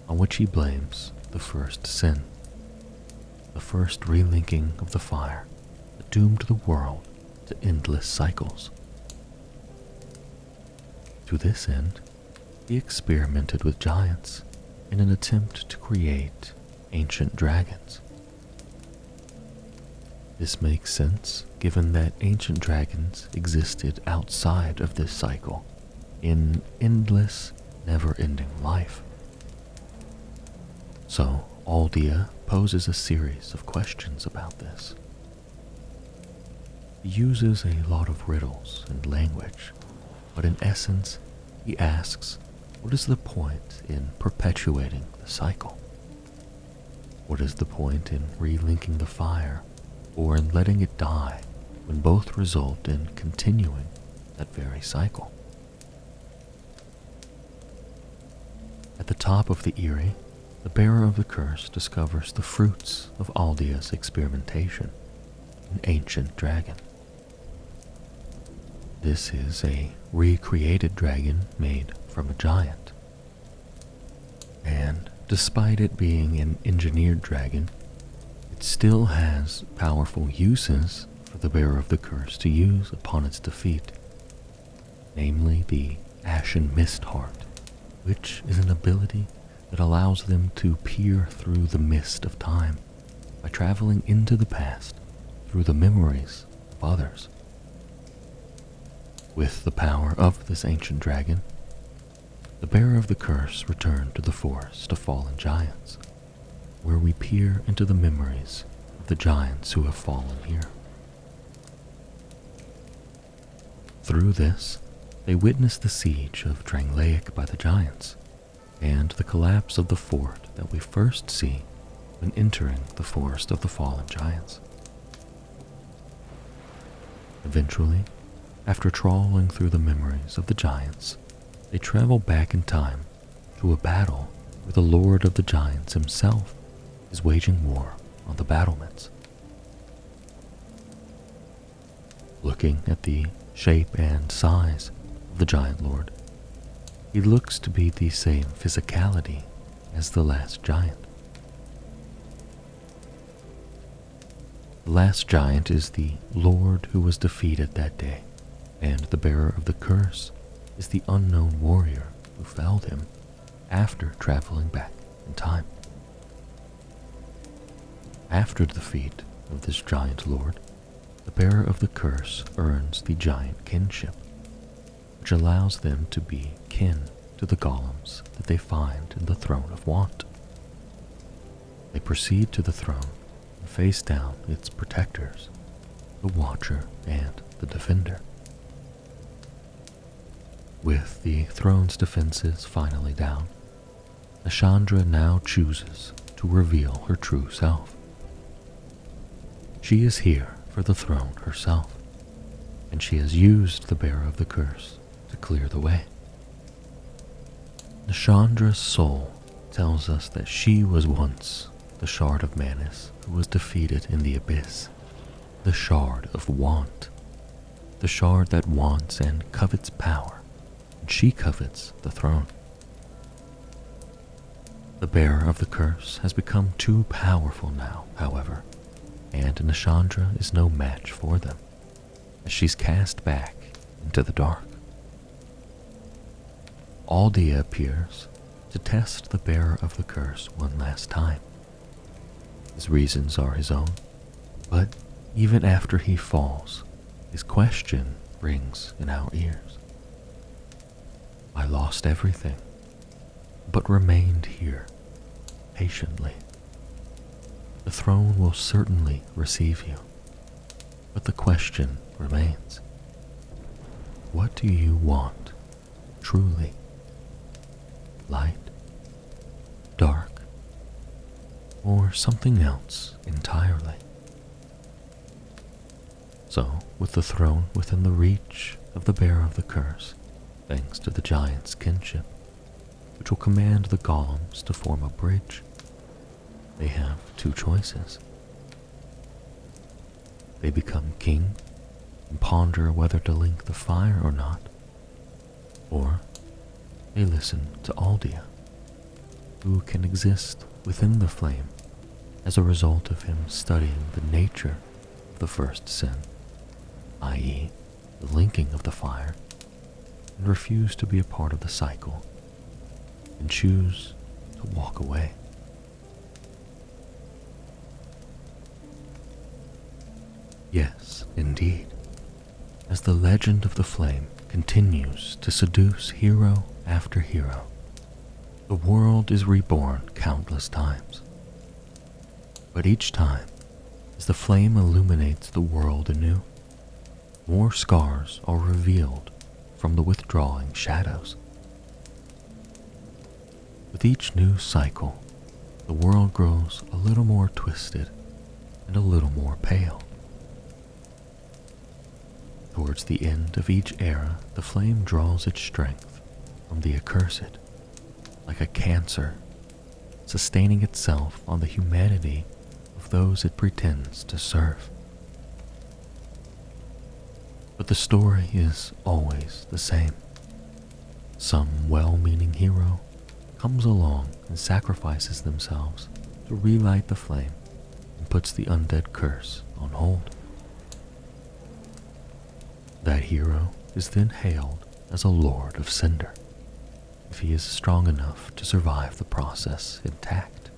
on which he blames the first sin, the first relinking of the fire that doomed the world to endless cycles. To this end, he experimented with giants in an attempt to create ancient dragons. This makes sense given that ancient dragons existed outside of this cycle in endless, never-ending life. So, Aldea poses a series of questions about this. He uses a lot of riddles and language, but in essence, he asks, what is the point in perpetuating the cycle? What is the point in relinking the fire or in letting it die when both result in continuing that very cycle? At the top of the Eyrie, the bearer of the curse discovers the fruits of Aldea's experimentation, an ancient dragon. This is a recreated dragon made from a giant. And despite it being an engineered dragon, it still has powerful uses for the bearer of the curse to use upon its defeat, namely the Ashen Mist Heart, which is an ability that allows them to peer through the mist of time by traveling into the past through the memories of others. With the power of this ancient dragon, the bearer of the curse returned to the forest of fallen giants, where we peer into the memories of the giants who have fallen here. Through this, they witness the siege of Drangleic by the giants, and the collapse of the fort that we first see when entering the forest of the fallen giants. Eventually, after trawling through the memories of the giants, they travel back in time to a battle where the Lord of the Giants himself is waging war on the battlements. Looking at the shape and size of the Giant Lord, he looks to be the same physicality as the last giant. The last giant is the Lord who was defeated that day, and the bearer of the curse is the unknown warrior who felled him after traveling back in time. After the defeat of this giant lord, the bearer of the curse earns the giant kinship, which allows them to be kin to the golems that they find in the Throne of Want. They proceed to the throne and face down its protectors, the Watcher and the Defender. With the throne's defenses finally down, Ashandra now chooses to reveal her true self. She is here for the throne herself, and she has used the bearer of the curse to clear the way. Ashandra's soul tells us that she was once the Shard of Manus who was defeated in the abyss, the Shard of Want, the shard that wants and covets power, and she covets the throne. The bearer of the curse has become too powerful now, however, and Nashandra is no match for them, as she's cast back into the dark. Aldea appears to test the bearer of the curse one last time. His reasons are his own, but even after he falls, his question rings in our ears. I lost everything, but remained here, patiently. The throne will certainly receive you, but the question remains. What do you want, truly? Light, dark, or something else entirely? So, with the throne within the reach of the bearer of the curse, thanks to the giant's kinship, which will command the golems to form a bridge, they have two choices. They become king and ponder whether to link the fire or not, or they listen to Aldea, who can exist within the flame as a result of him studying the nature of the first sin, i.e., the linking of the fire, and refuse to be a part of the cycle and choose to walk away. Yes, indeed, as the legend of the flame continues to seduce hero after hero, the world is reborn countless times. But each time, as the flame illuminates the world anew, more scars are revealed from the withdrawing shadows. With each new cycle, the world grows a little more twisted and a little more pale. Towards the end of each era, the flame draws its strength from the accursed, like a cancer, sustaining itself on the humanity of those it pretends to serve. But the story is always the same. Some well-meaning hero comes along and sacrifices themselves to relight the flame and puts the undead curse on hold. That hero is then hailed as a Lord of Cinder, if he is strong enough to survive the process intact.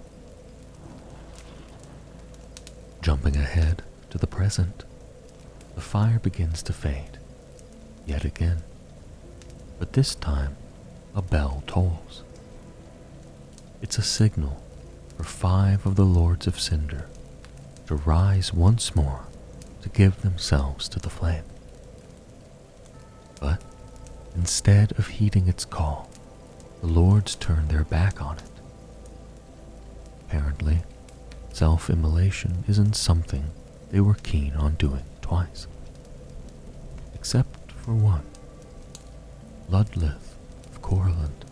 Jumping ahead to the present, the fire begins to fade, yet again, but this time a bell tolls. It's a signal for 5 of the Lords of Cinder to rise once more to give themselves to the flame. But instead of heeding its call, the lords turn their back on it. Apparently, self-immolation isn't something they were keen on doing twice. Except for one, Ludlith of Corland.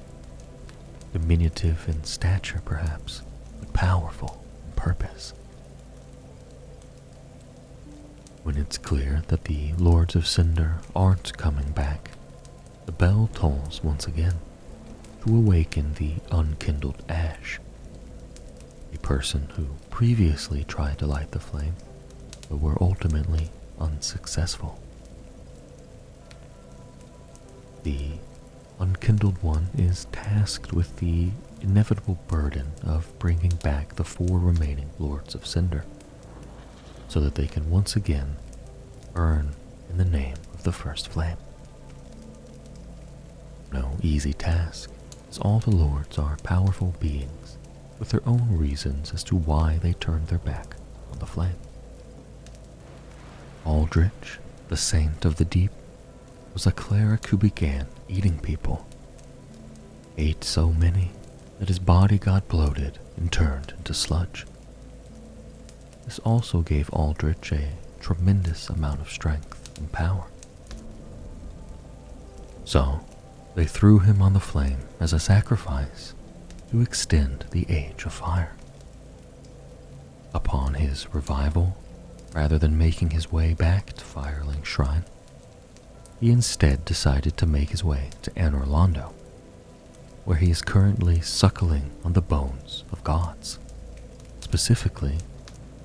Diminutive in stature perhaps, but powerful in purpose. When it's clear that the Lords of Cinder aren't coming back, the bell tolls once again to awaken the unkindled ash. A person who previously tried to light the flame, but were ultimately unsuccessful. The unkindled one is tasked with the inevitable burden of bringing back the 4 remaining Lords of Cinder, so that they can once again burn in the name of the first flame. No easy task, as all the lords are powerful beings with their own reasons as to why they turned their back on the flame. Aldrich, the Saint of the Deep, was a cleric who began eating people. Ate so many that his body got bloated and turned into sludge. This also gave Aldrich a tremendous amount of strength and power. So, they threw him on the flame as a sacrifice to extend the Age of Fire. Upon his revival, rather than making his way back to Firelink Shrine, he instead decided to make his way to Anor Londo, where he is currently suckling on the bones of gods, specifically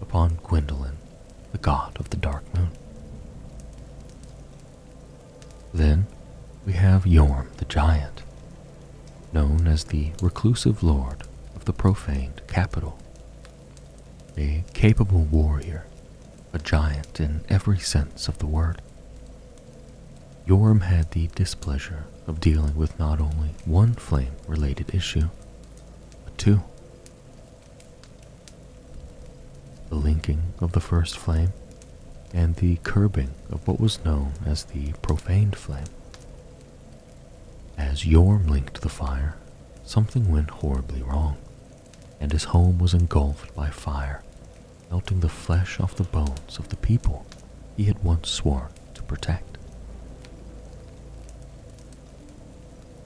upon Gwyndolin, the god of the Dark Moon. Then we have Yorm the Giant, known as the reclusive lord of the profaned capital, a capable warrior, a giant in every sense of the word. Yorm had the displeasure of dealing with not only one flame-related issue, but 2. The linking of the first flame and the curbing of what was known as the profaned flame. As Yorm linked the fire, something went horribly wrong, and his home was engulfed by fire, melting the flesh off the bones of the people he had once sworn to protect.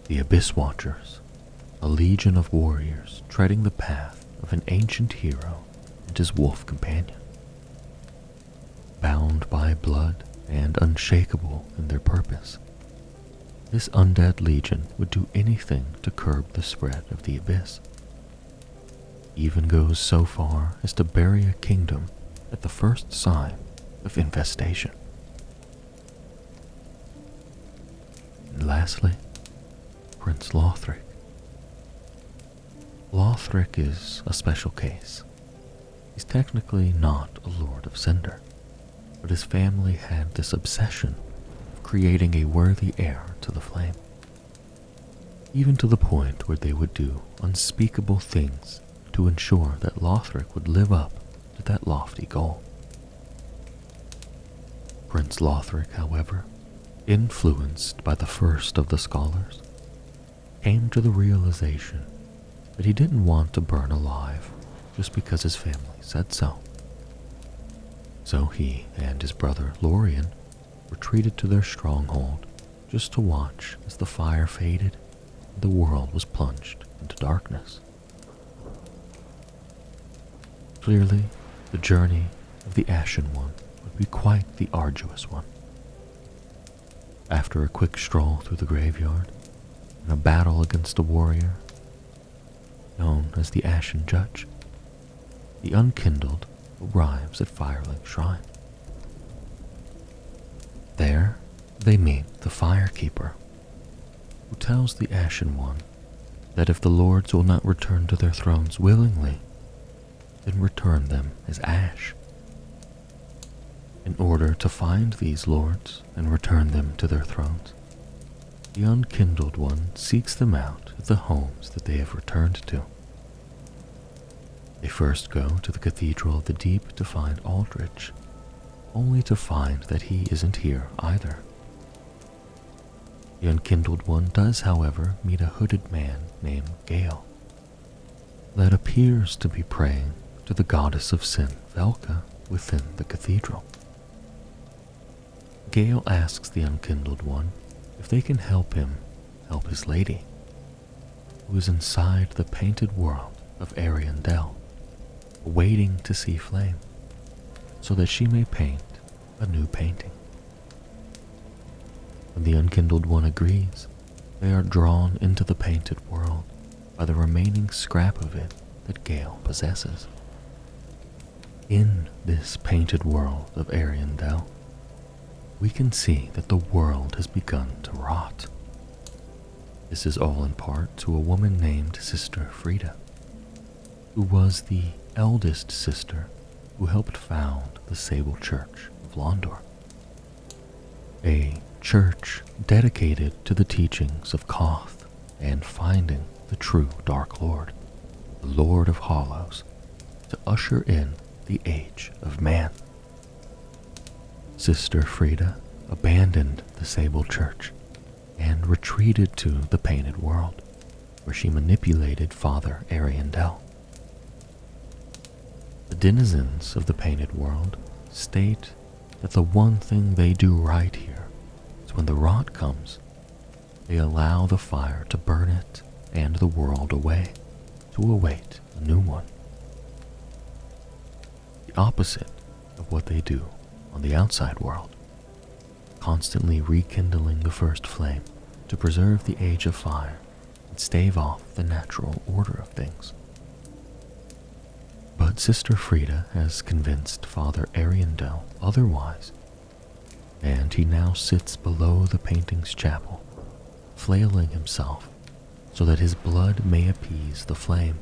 The Abyss Watchers, a legion of warriors treading the path of an ancient hero and his wolf companion. Bound by blood and unshakable in their purpose, this undead legion would do anything to curb the spread of the abyss. Even goes so far as to bury a kingdom at the first sign of infestation. And lastly, Prince Lothric. Lothric is a special case. He's technically not a Lord of Cinder, but his family had this obsession of creating a worthy heir to the flame, even to the point where they would do unspeakable things to ensure that Lothric would live up to that lofty goal. Prince Lothric, however, influenced by the first of the scholars, came to the realization that he didn't want to burn alive just because his family said so. So he and his brother Lorien retreated to their stronghold just to watch as the fire faded and the world was plunged into darkness. Clearly, the journey of the Ashen One would be quite the arduous one. After a quick stroll through the graveyard and a battle against a warrior known as the Ashen Judge, the Unkindled arrives at Firelink Shrine. There, they meet the Firekeeper, who tells the Ashen One that if the lords will not return to their thrones willingly, then return them as ash. In order to find these lords and return them to their thrones, the Unkindled One seeks them out at the homes that they have returned to. They first go to the Cathedral of the Deep to find Aldrich, only to find that he isn't here either. The Unkindled One does, however, meet a hooded man named Gale that appears to be praying to the goddess of sin, Velka, within the cathedral. Gale asks the Unkindled One if they can help him help his lady, who is inside the painted world of Ariandel, waiting to see flame, so that she may paint a new painting. When the Unkindled One agrees, they are drawn into the painted world by the remaining scrap of it that Gale possesses. In this painted world of Ariandel, we can see that the world has begun to rot. This is all in part to a woman named Sister Frida, who was the eldest sister who helped found the Sable Church of Londor, a church dedicated to the teachings of Koth and finding the true Dark Lord, the Lord of Hollows, to usher in the Age of Man. Sister Frida abandoned the Sable Church and retreated to the Painted World, where she manipulated Father Ariandel. The denizens of the Painted World state that the one thing they do right here is when the rot comes, they allow the fire to burn it and the world away to await a new one. The opposite of what they do on the outside world, constantly rekindling the first flame to preserve the age of fire and stave off the natural order of things. But Sister Frida has convinced Father Ariandel otherwise, and he now sits below the painting's chapel, flailing himself so that his blood may appease the flame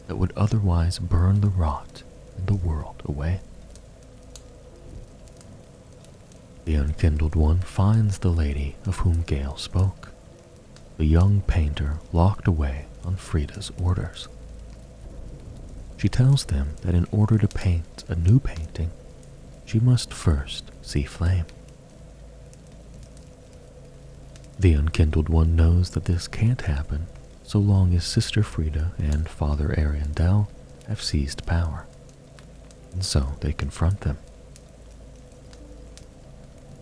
that would otherwise burn the rot and the world away. The Unkindled One finds the lady of whom Gale spoke, the young painter locked away on Frida's orders. She tells them that in order to paint a new painting, she must first see flame. The Unkindled One knows that this can't happen so long as Sister Frida and Father Ariandel have seized power, and so they confront them.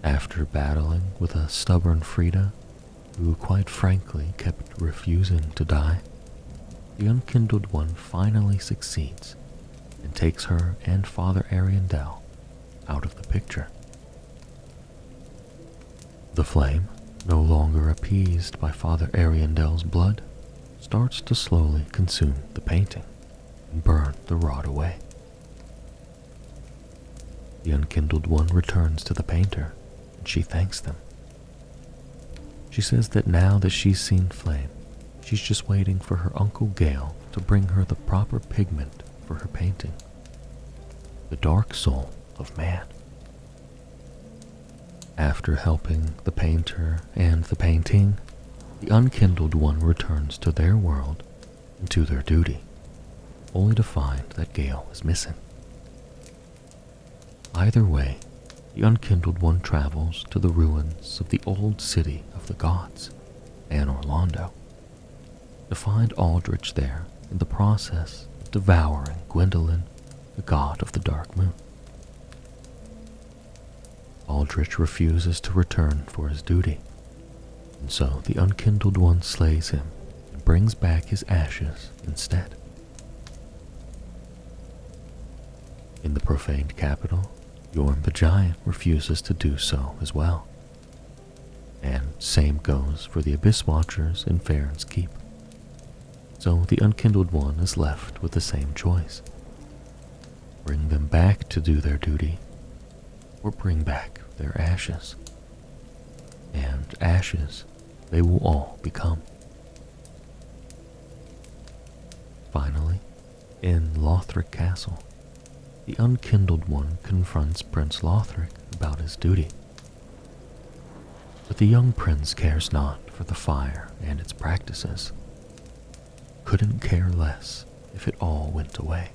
After battling with a stubborn Frida, who quite frankly kept refusing to die, the Unkindled One finally succeeds and takes her and Father Ariandel out of the picture. The flame, no longer appeased by Father Ariandel's blood, starts to slowly consume the painting and burn the rot away. The Unkindled One returns to the painter, and she thanks them. She says that now that she's seen flame, she's just waiting for her Uncle Gale to bring her the proper pigment for her painting. The dark soul of man. After helping the painter and the painting, the unkindled one returns to their world and to their duty, only to find that Gale is missing. Either way, the unkindled one travels to the ruins of the old city of the gods, Anor Londo, to find Aldrich there in the process of devouring Gwendolyn, the god of the dark moon. Aldrich refuses to return for his duty, and so the unkindled one slays him and brings back his ashes instead. In the profaned capital, Yorm the Giant refuses to do so as well. And same goes for the Abyss Watchers in Farron's Keep. So the unkindled one is left with the same choice. Bring them back to do their duty, or bring back their ashes. And ashes they will all become. Finally, in Lothric Castle, the unkindled one confronts Prince Lothric about his duty. But the young prince cares not for the fire and its practices. Couldn't care less if it all went away.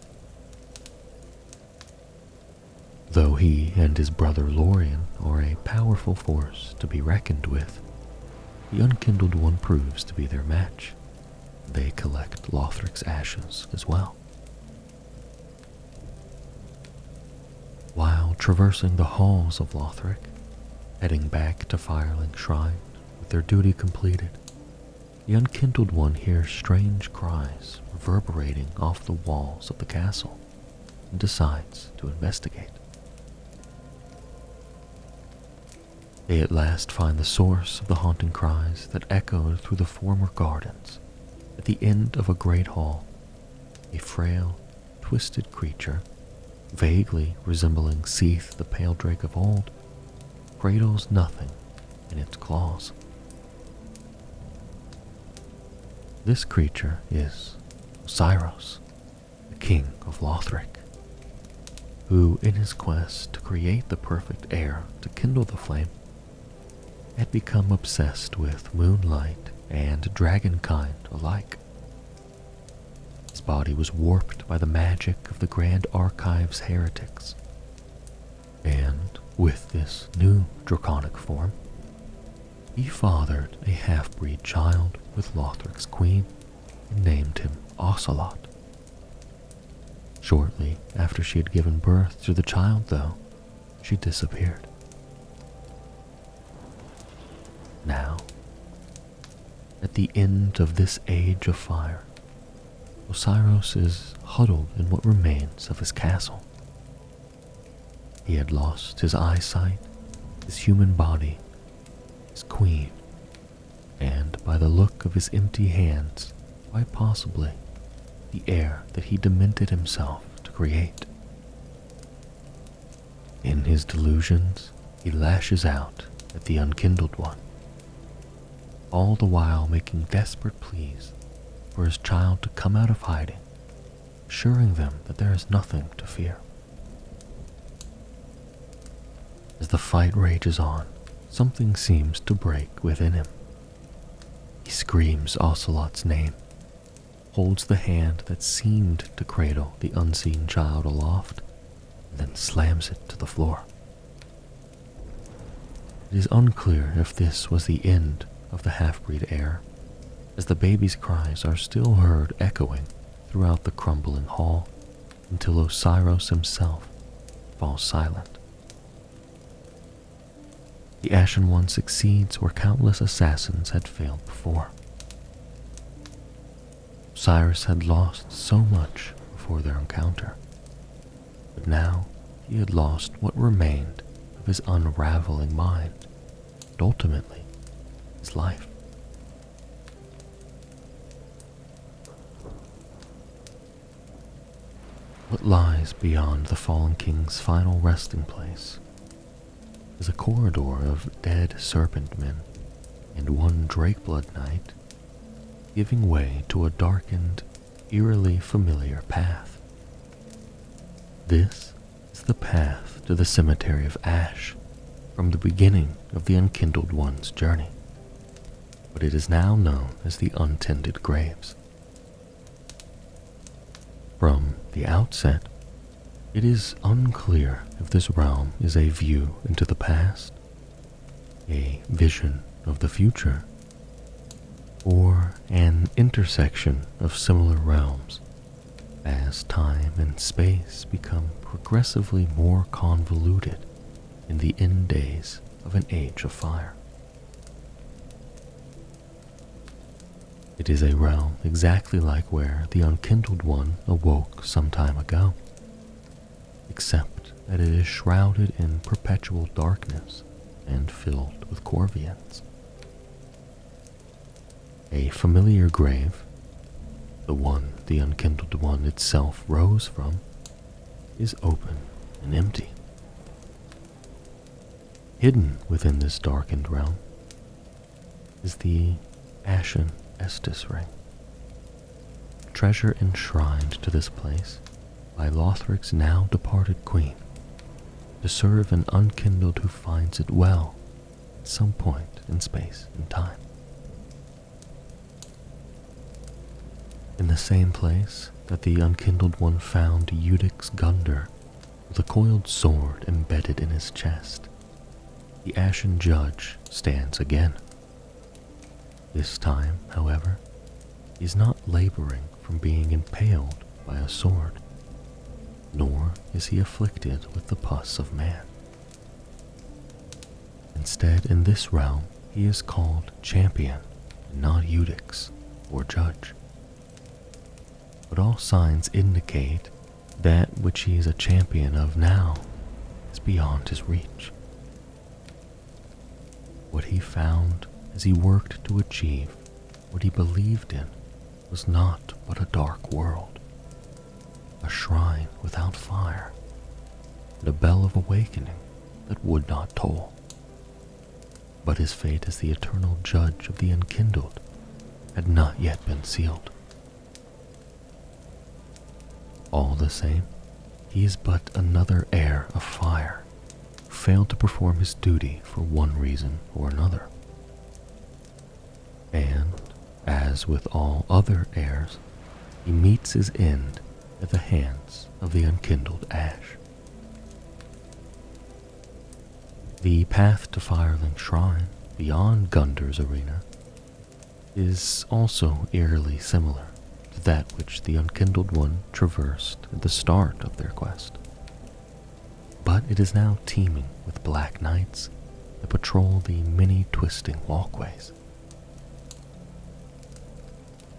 Though he and his brother Lorien are a powerful force to be reckoned with, the unkindled one proves to be their match. They collect Lothric's ashes as well. While traversing the halls of Lothric, heading back to Firelink Shrine with their duty completed, the unkindled one hears strange cries reverberating off the walls of the castle and decides to investigate. They at last find the source of the haunting cries that echoed through the former gardens. At the end of a great hall, a frail, twisted creature, vaguely resembling Seath the Pale Drake of old, cradles nothing in its claws. This creature is Osiros, the king of Lothric, who, in his quest to create the perfect air to kindle the flame, had become obsessed with moonlight and dragonkind alike. His body was warped by the magic of the Grand Archive's heretics, and with this new draconic form, he fathered a half-breed child with Lothric's queen and named him Ocelot. Shortly after she had given birth to the child, though, she disappeared. Now, at the end of this age of fire, Osiros is huddled in what remains of his castle. He had lost his eyesight, his human body, his queen, and by the look of his empty hands, quite possibly the air that he demented himself to create. In his delusions, he lashes out at the unkindled one, all the while making desperate pleas for his child to come out of hiding, assuring them that there is nothing to fear. As the fight rages on, something seems to break within him. He screams Ocelot's name, holds the hand that seemed to cradle the unseen child aloft, and then slams it to the floor. It is unclear if this was the end of the half-breed heir, as the baby's cries are still heard echoing throughout the crumbling hall until Osiros himself falls silent. The Ashen One succeeds where countless assassins had failed before. Osiris had lost so much before their encounter, but now he had lost what remained of his unraveling mind, and ultimately his life. What lies beyond the fallen king's final resting place is a corridor of dead serpent men and one Drakeblood night, giving way to a darkened, eerily familiar path. This is the path to the cemetery of Ash from the beginning of the Unkindled One's journey, but it is now known as the Untended Graves. From the outset, it is unclear if this realm is a view into the past, a vision of the future, or an intersection of similar realms as time and space become progressively more convoluted in the end days of an age of fire. It is a realm exactly like where the Unkindled One awoke some time ago, except that it is shrouded in perpetual darkness and filled with Corvians. A familiar grave, the one the Unkindled One itself rose from, is open and empty. Hidden within this darkened realm is the Ashen Estus Ring, treasure enshrined to this place by Lothric's now departed queen, to serve an unkindled who finds it well at some point in space and time. In the same place that the Unkindled One found Eudix Gunder with a coiled sword embedded in his chest, the Ashen Judge stands again. This time, however, he is not laboring from being impaled by a sword, nor is he afflicted with the pus of man. Instead, in this realm, he is called Champion, and not Eudix or Judge. But all signs indicate that which he is a champion of now is beyond his reach. What he found as he worked to achieve what he believed in was not but a dark world, a shrine without fire, and a bell of awakening that would not toll. But his fate as the eternal judge of the Unkindled had not yet been sealed. All the same, he is but another heir of fire, who failed to perform his duty for one reason or another. And, as with all other heirs, he meets his end at the hands of the Unkindled Ash. The path to Firelink Shrine, beyond Gunder's arena, is also eerily similar to that which the Unkindled One traversed at the start of their quest. But it is now teeming with black knights that patrol the many twisting walkways.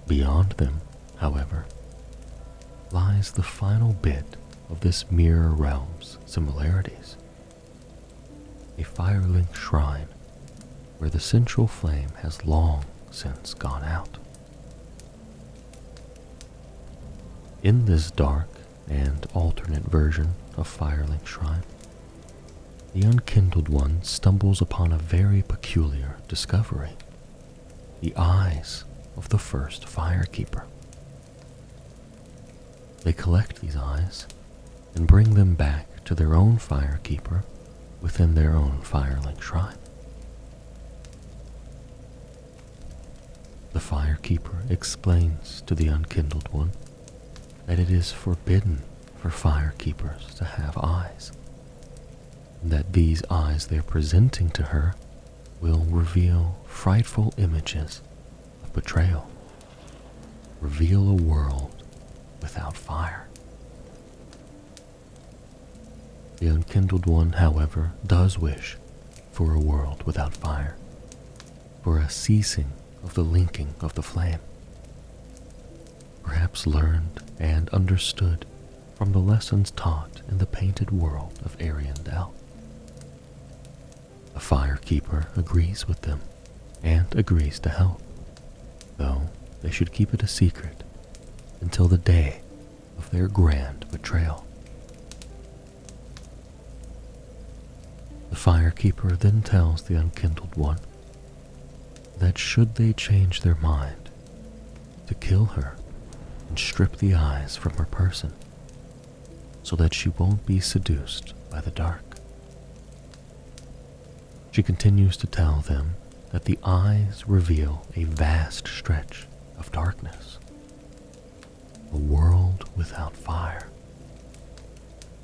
Beyond them, however, lies the final bit of this mirror realm's similarities. A Firelink Shrine where the central flame has long since gone out. In this dark and alternate version of Firelink Shrine, the Unkindled One stumbles upon a very peculiar discovery: the eyes of the first Firekeeper. They collect these eyes and bring them back to their own Firekeeper within their own Firelink Shrine. The Firekeeper explains to the Unkindled One that it is forbidden for Firekeepers to have eyes, and that these eyes they're presenting to her will reveal frightful images of betrayal, reveal a world without fire. The Unkindled One, however, does wish for a world without fire, for a ceasing of the linking of the flame, perhaps learned and understood from the lessons taught in the painted world of Ariandel. The Firekeeper agrees with them and agrees to help, though they should keep it a secret until the day of their grand betrayal. The Firekeeper then tells the Unkindled One that should they change their mind, to kill her and strip the eyes from her person, so that she won't be seduced by the dark. She continues to tell them that the eyes reveal a vast stretch of darkness, a world without fire.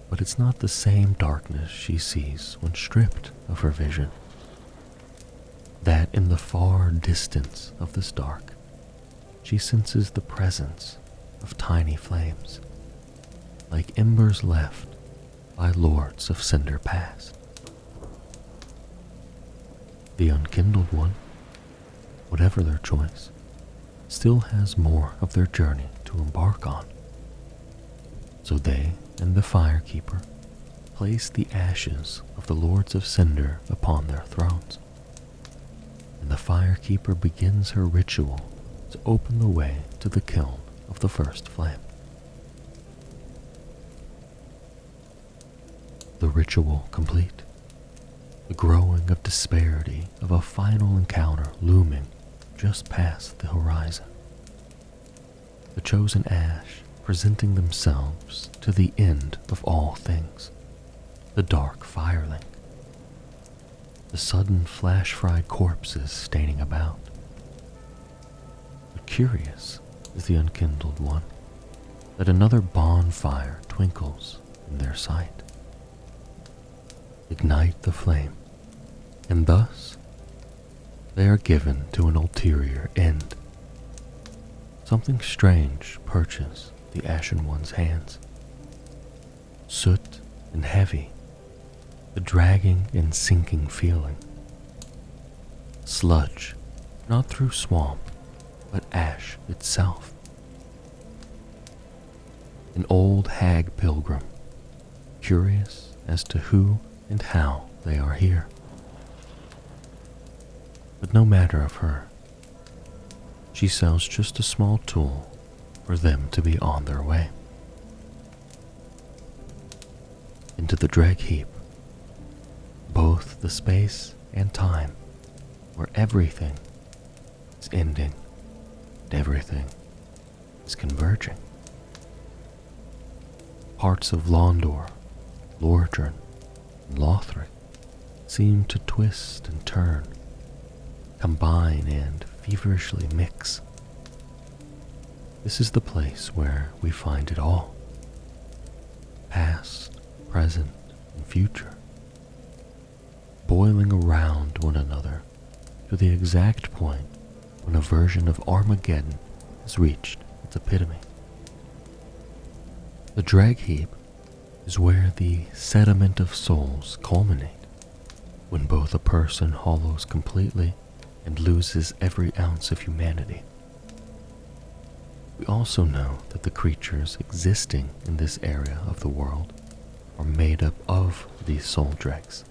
But it's not the same darkness she sees when stripped of her vision. That in the far distance of this dark, she senses the presence of tiny flames, like embers left by lords of cinder past. The unkindled one, whatever their choice, still has more of their journey to embark on. So they and the firekeeper place the ashes of the lords of cinder upon their thrones, and the firekeeper begins her ritual to open the way to the kiln of the first flame. The ritual complete, the growing of disparity of a final encounter looming just past the horizon. The chosen ash presenting themselves to the end of all things, the dark firelink. The sudden flash-fried corpses staining about. But curious is the unkindled one that another bonfire twinkles in their sight. Ignite the flame, and thus they are given to an ulterior end. Something strange perches the ashen one's hands. Soot and heavy, the dragging and sinking feeling. Sludge, not through swamp, but ash itself. An old hag pilgrim, curious as to who and how they are here. But no matter of her. She sells just a small tool for them to be on their way. Into the drag heap, both the space and time, where everything is ending and everything is converging. Parts of Londor, Lordran, and Lothric seem to twist and turn, combine and feverishly mix. This is the place where we find it all. Past, present, and future, boiling around one another to the exact point when a version of Armageddon has reached its epitome. The drag heap is where the sediment of souls culminate, when both a person hollows completely and loses every ounce of humanity. We also know that the creatures existing in this area of the world are made up of these soul dregs,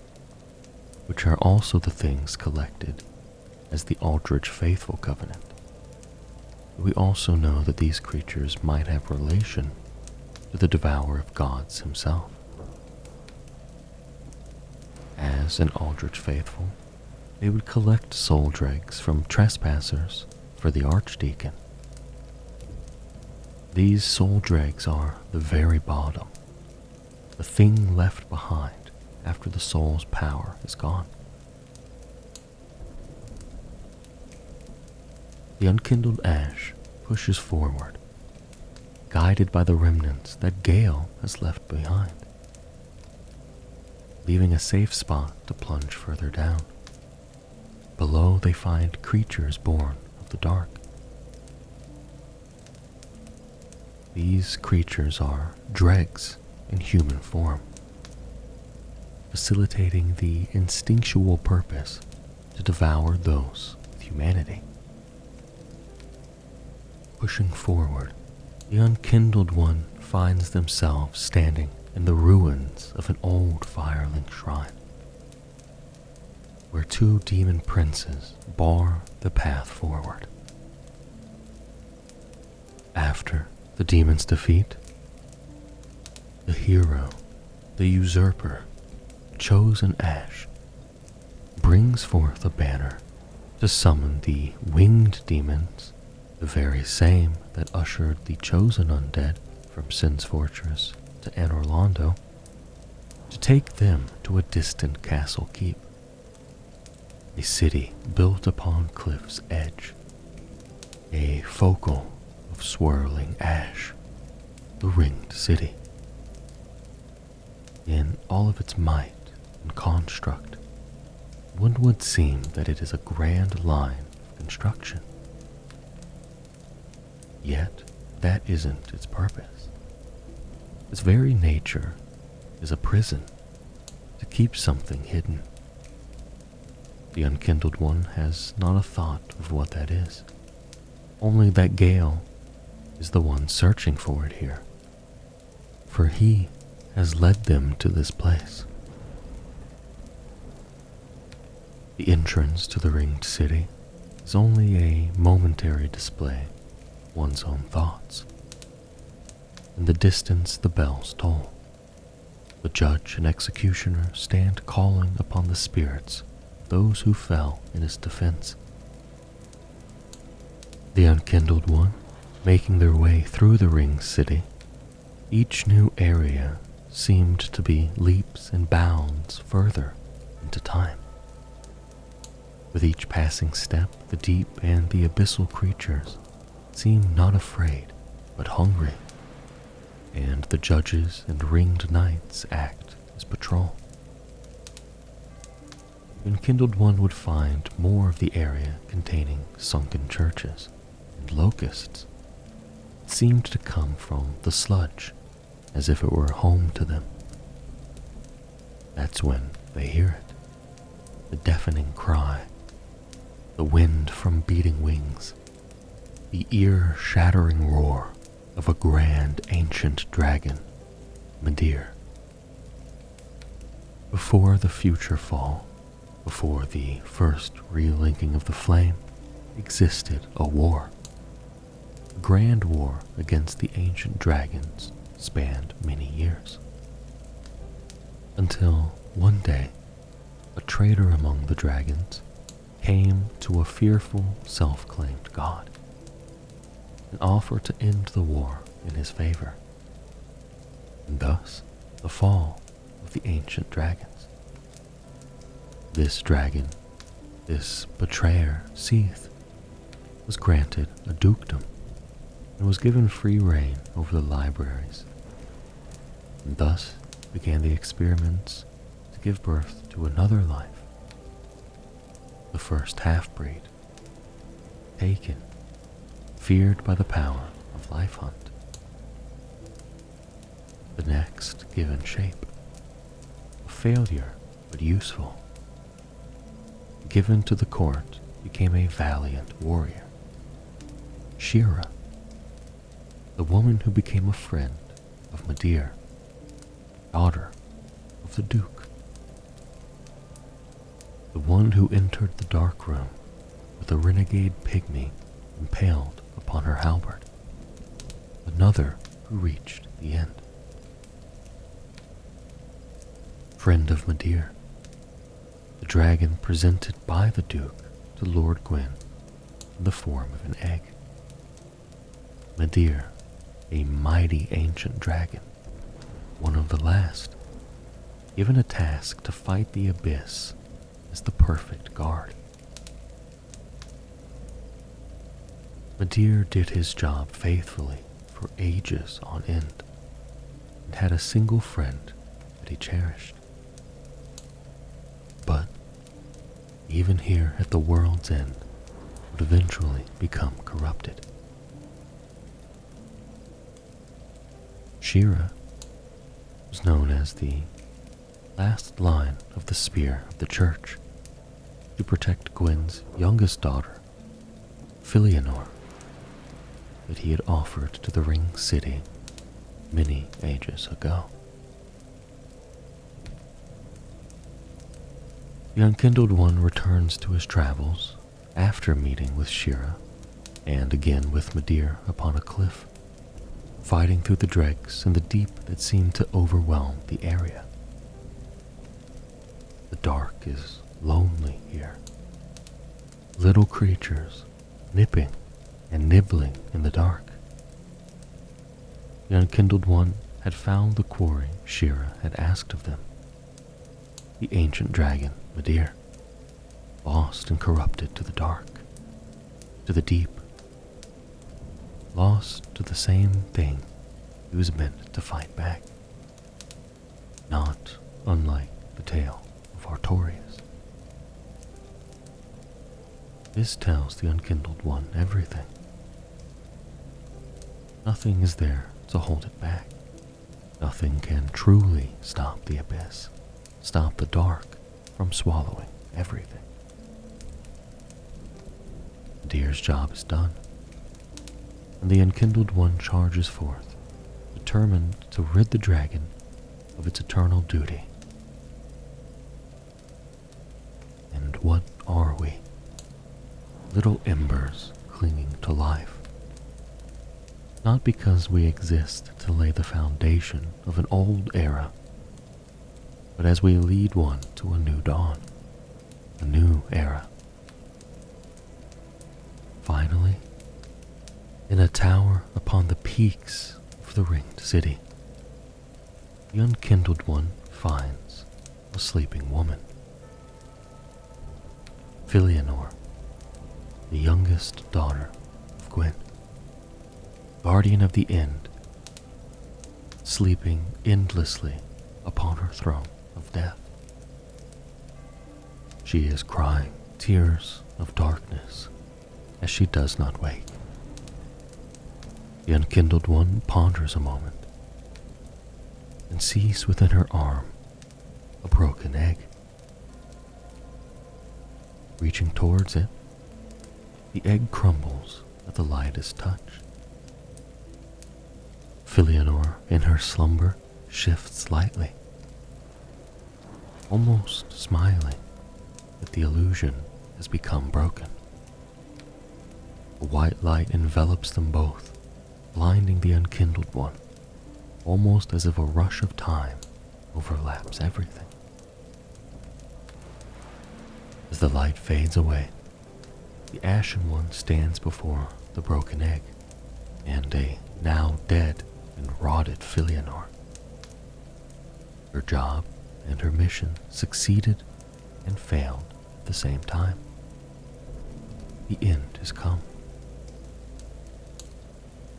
which are also the things collected as the Aldrich Faithful Covenant. We also know that these creatures might have relation to the Devourer of Gods himself. As an Aldrich Faithful, they would collect soul dregs from trespassers for the Archdeacon. These soul dregs are the very bottom, the thing left behind after the soul's power is gone. The unkindled ash pushes forward, guided by the remnants that Gale has left behind, leaving a safe spot to plunge further down. Below they find creatures born of the dark. These creatures are dregs in human form, facilitating the instinctual purpose to devour those with humanity. Pushing forward, the unkindled one finds themselves standing in the ruins of an old firelink shrine, where two demon princes bar the path forward. After the demon's defeat, the hero, the usurper, chosen ash, brings forth a banner to summon the winged demons, the very same that ushered the chosen undead from Sin's fortress to Anor Londo, to take them to a distant castle keep, a city built upon cliff's edge, a focal of swirling ash, the ringed city. In all of its might and construct, one would seem that it is a grand line of construction. Yet, that isn't its purpose. Its very nature is a prison to keep something hidden. The Unkindled One has not a thought of what that is, only that Gale is the one searching for it here, for he has led them to this place. The entrance to the ringed city is only a momentary display of one's own thoughts. In the distance the bells toll. The judge and executioner stand calling upon the spirits of those who fell in his defense. The Unkindled One, making their way through the ringed city, each new area seemed to be leaps and bounds further into time. With each passing step, the deep and the abyssal creatures seem not afraid, but hungry, and the judges and ringed knights act as patrol. The Unkindled One would find more of the area containing sunken churches and locusts. It seemed to come from the sludge, as if it were home to them. That's when they hear it, the deafening cry, the wind from beating wings, the ear-shattering roar of a grand ancient dragon, Midir. Before the future fall, before the first relinking of the flame, existed a war. A grand war against the ancient dragons spanned many years. Until one day, a traitor among the dragons came to a fearful self-claimed god and offered to end the war in his favor, and thus the fall of the ancient dragons. This dragon, this betrayer, Seath, was granted a dukedom and was given free reign over the libraries, and thus began the experiments to give birth to another life, the first half-breed, taken, feared by the power of Life Hunt. The next given shape, a failure but useful, given to the court, became a valiant warrior, Shira, the woman who became a friend of Midir, daughter of the Duke, the one who entered the dark room with a renegade pygmy impaled upon her halberd, another who reached the end. Friend of Midir, the dragon presented by the Duke to Lord Gwyn in the form of an egg. Midir, a mighty ancient dragon, one of the last, given a task to fight the abyss as the perfect guard. Midir did his job faithfully for ages on end, and had a single friend that he cherished. But even here at the world's end would eventually become corrupted. Shira was known as the last line of the spear of the church to protect Gwyn's youngest daughter, Filianor, that he had offered to the Ring City many ages ago. The Unkindled One returns to his travels after meeting with Shira and again with Midir upon a cliff, fighting through the dregs and the deep that seemed to overwhelm the area. The dark is lonely here. little creatures nipping and nibbling in the dark. The Unkindled One had found the quarry Shira had asked of them. The ancient dragon, Midir, lost and corrupted to the dark, to the deep, lost to the same thing he was meant to fight back. Not unlike the tale of Artorias. This tells the Unkindled One everything. Nothing is there to hold it back. Nothing can truly stop the abyss, stop the dark from swallowing everything. Deer's job is done, and the Unkindled One charges forth, determined to rid the dragon of its eternal duty. And what are we? Little embers clinging to life. Not because we exist to lay the foundation of an old era, but as we lead one to a new dawn, a new era. Finally, in a tower upon the peaks of the ringed city, the Unkindled One finds a sleeping woman. Filianor, the youngest daughter of Gwyn, guardian of the End, sleeping endlessly upon her throne of death. She is crying tears of darkness as she does not wake. The Unkindled One ponders a moment and sees within her arm a broken egg. Reaching towards it, the egg crumbles at the lightest touch. Filianor, in her slumber, shifts slightly, almost smiling that the illusion has become broken. A white light envelops them both, blinding the Unkindled One, almost as if a rush of time overlaps everything. As the light fades away, the Ashen One stands before the broken egg and a now dead and rotted Filianor. Her job and her mission succeeded and failed at the same time. The end is come.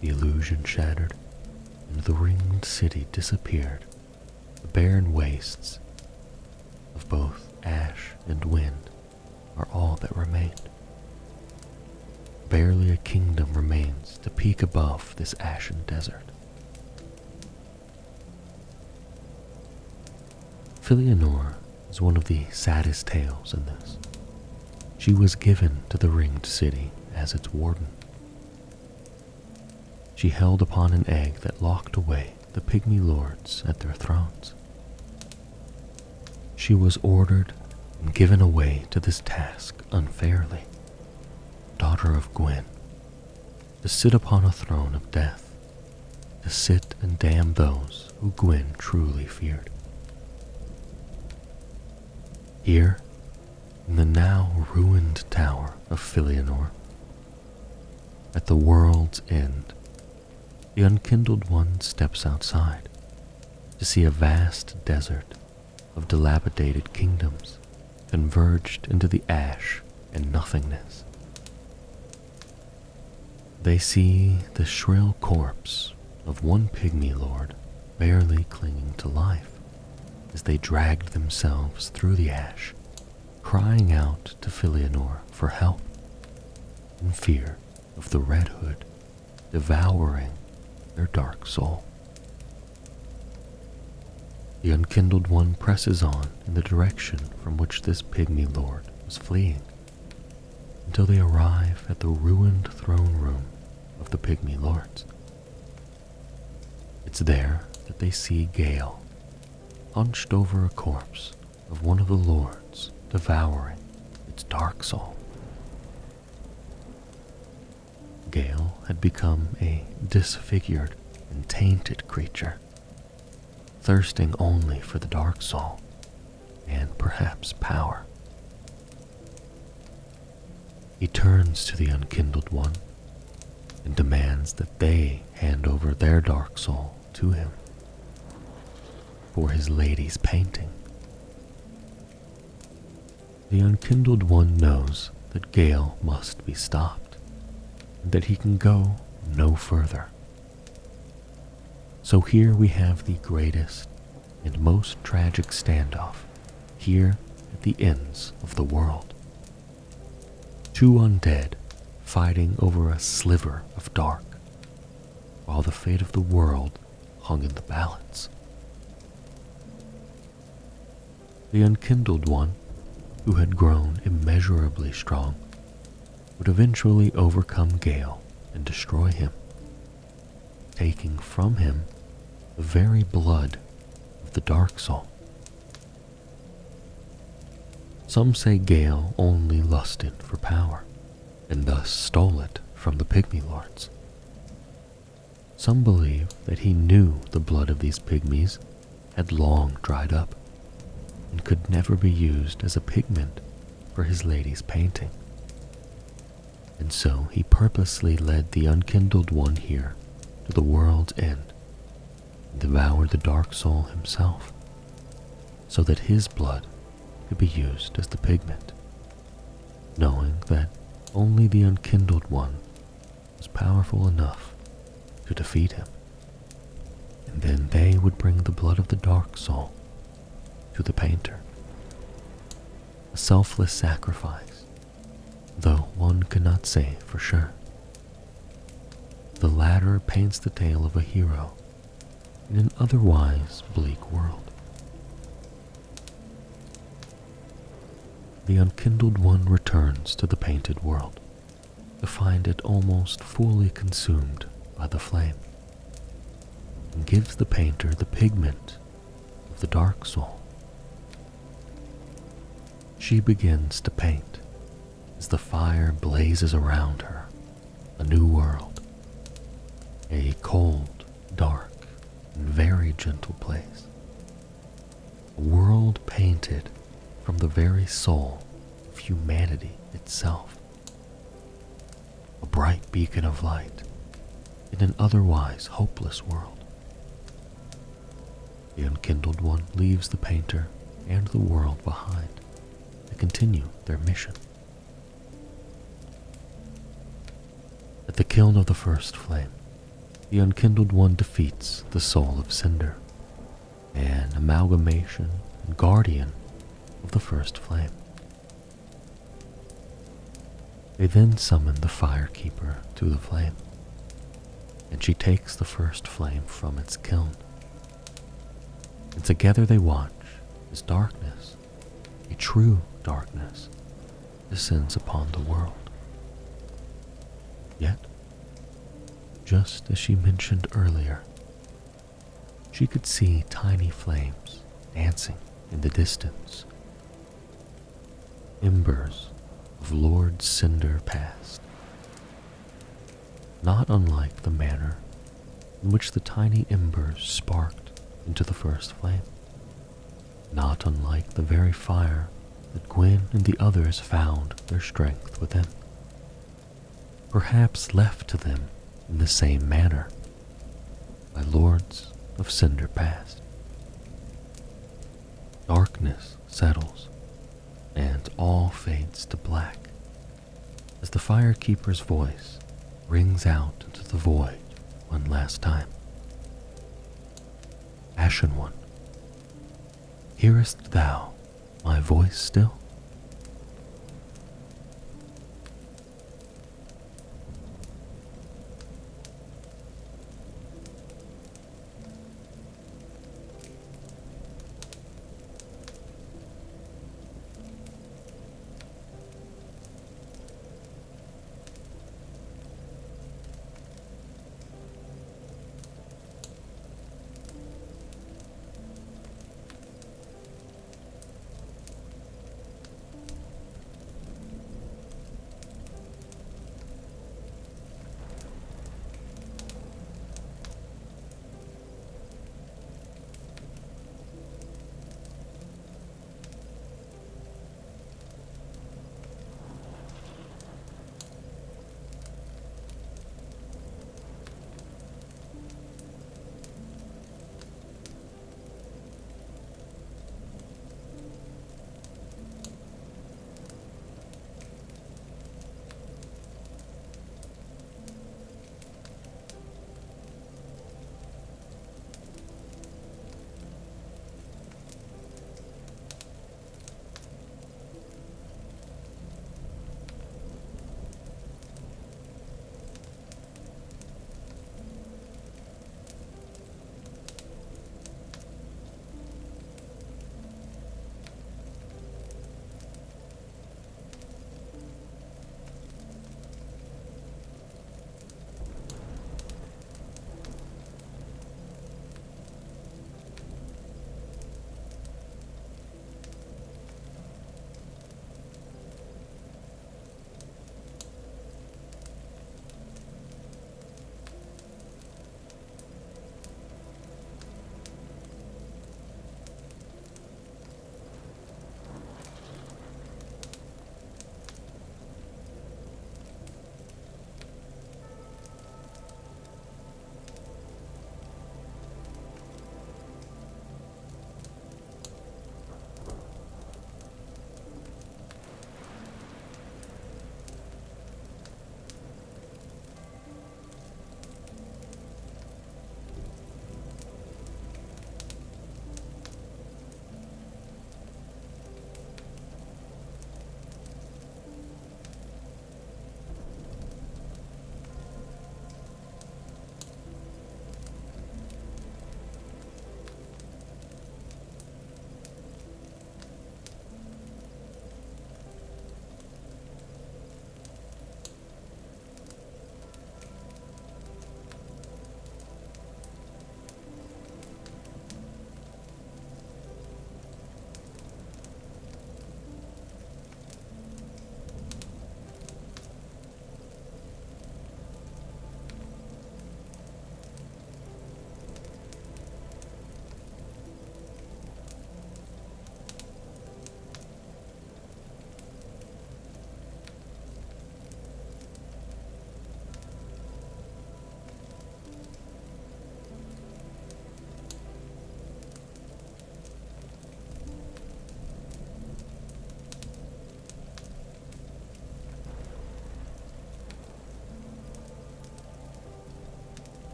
The illusion shattered, and the ringed city disappeared. The barren wastes of both ash and wind are all that remained. Barely a kingdom remains to peak above this ashen desert. Filianor is one of the saddest tales in this. She was given to the ringed city as its warden. She held upon an egg that locked away the pygmy lords at their thrones. She was ordered and given away to this task unfairly, daughter of Gwyn, to sit upon a throne of death, to sit and damn those who Gwyn truly feared. Here, in the now ruined tower of Filianor, at the world's end, the Unkindled One steps outside to see a vast desert of dilapidated kingdoms converged into the ash and nothingness. They see the shrill corpse of one pygmy lord barely clinging to life as they dragged themselves through the ash, crying out to Filianor for help, in fear of the Red Hood devouring their dark soul. The Unkindled One presses on in the direction from which this pygmy lord was fleeing, until they arrive at the ruined throne room of the pygmy lords. It's there that they see Gale, hunched over a corpse of one of the lords, devouring its dark soul. Gale had become a disfigured and tainted creature, thirsting only for the dark soul and perhaps power. He turns to the Unkindled One and demands that they hand over their dark soul to him for his lady's painting. The Unkindled One knows that Gale must be stopped and that he can go no further. So here we have the greatest and most tragic standoff here at the ends of the world. Two undead fighting over a sliver of dark, while the fate of the world hung in the balance. The Unkindled One, who had grown immeasurably strong, would eventually overcome Gale and destroy him, taking from him the very blood of the Dark Soul. Some say Gale only lusted for power, and thus stole it from the Pygmy Lords. Some believe that he knew the blood of these pygmies had long dried up, and could never be used as a pigment for his lady's painting. And so he purposely led the Unkindled One here to the world's end, and devoured the Dark Soul himself, so that his blood could be used as the pigment, knowing that only the Unkindled One was powerful enough to defeat him. And then they would bring the blood of the Dark Soul to the painter. A selfless sacrifice, though one cannot say for sure. The latter paints the tale of a hero in an otherwise bleak world. The Unkindled One returns to the painted world to find it almost fully consumed by the flame, and gives the painter the pigment of the Dark Soul. She begins to paint as the fire blazes around her, a new world, a cold, dark, and very gentle place, a world painted from the very soul of humanity itself, a bright beacon of light in an otherwise hopeless world. The Unkindled One leaves the painter and the world behind to continue their mission. At the kiln of the first flame, the Unkindled One defeats the soul of Cinder, an amalgamation and guardian of the first flame. They then summon the Firekeeper to the flame, and she takes the first flame from its kiln. And together they watch as darkness, a true darkness, descends upon the world. Yet, just as she mentioned earlier, she could see tiny flames dancing in the distance, embers of Lord Cinder past, not unlike the manner in which the tiny embers sparked into the first flame, not unlike the very fire that Gwyn and the others found their strength within, perhaps left to them in the same manner by Lords of Cinder past. Darkness settles, and all fades to black as the Firekeeper's voice rings out into the void one last time. Ashen One, hearest thou my voice still?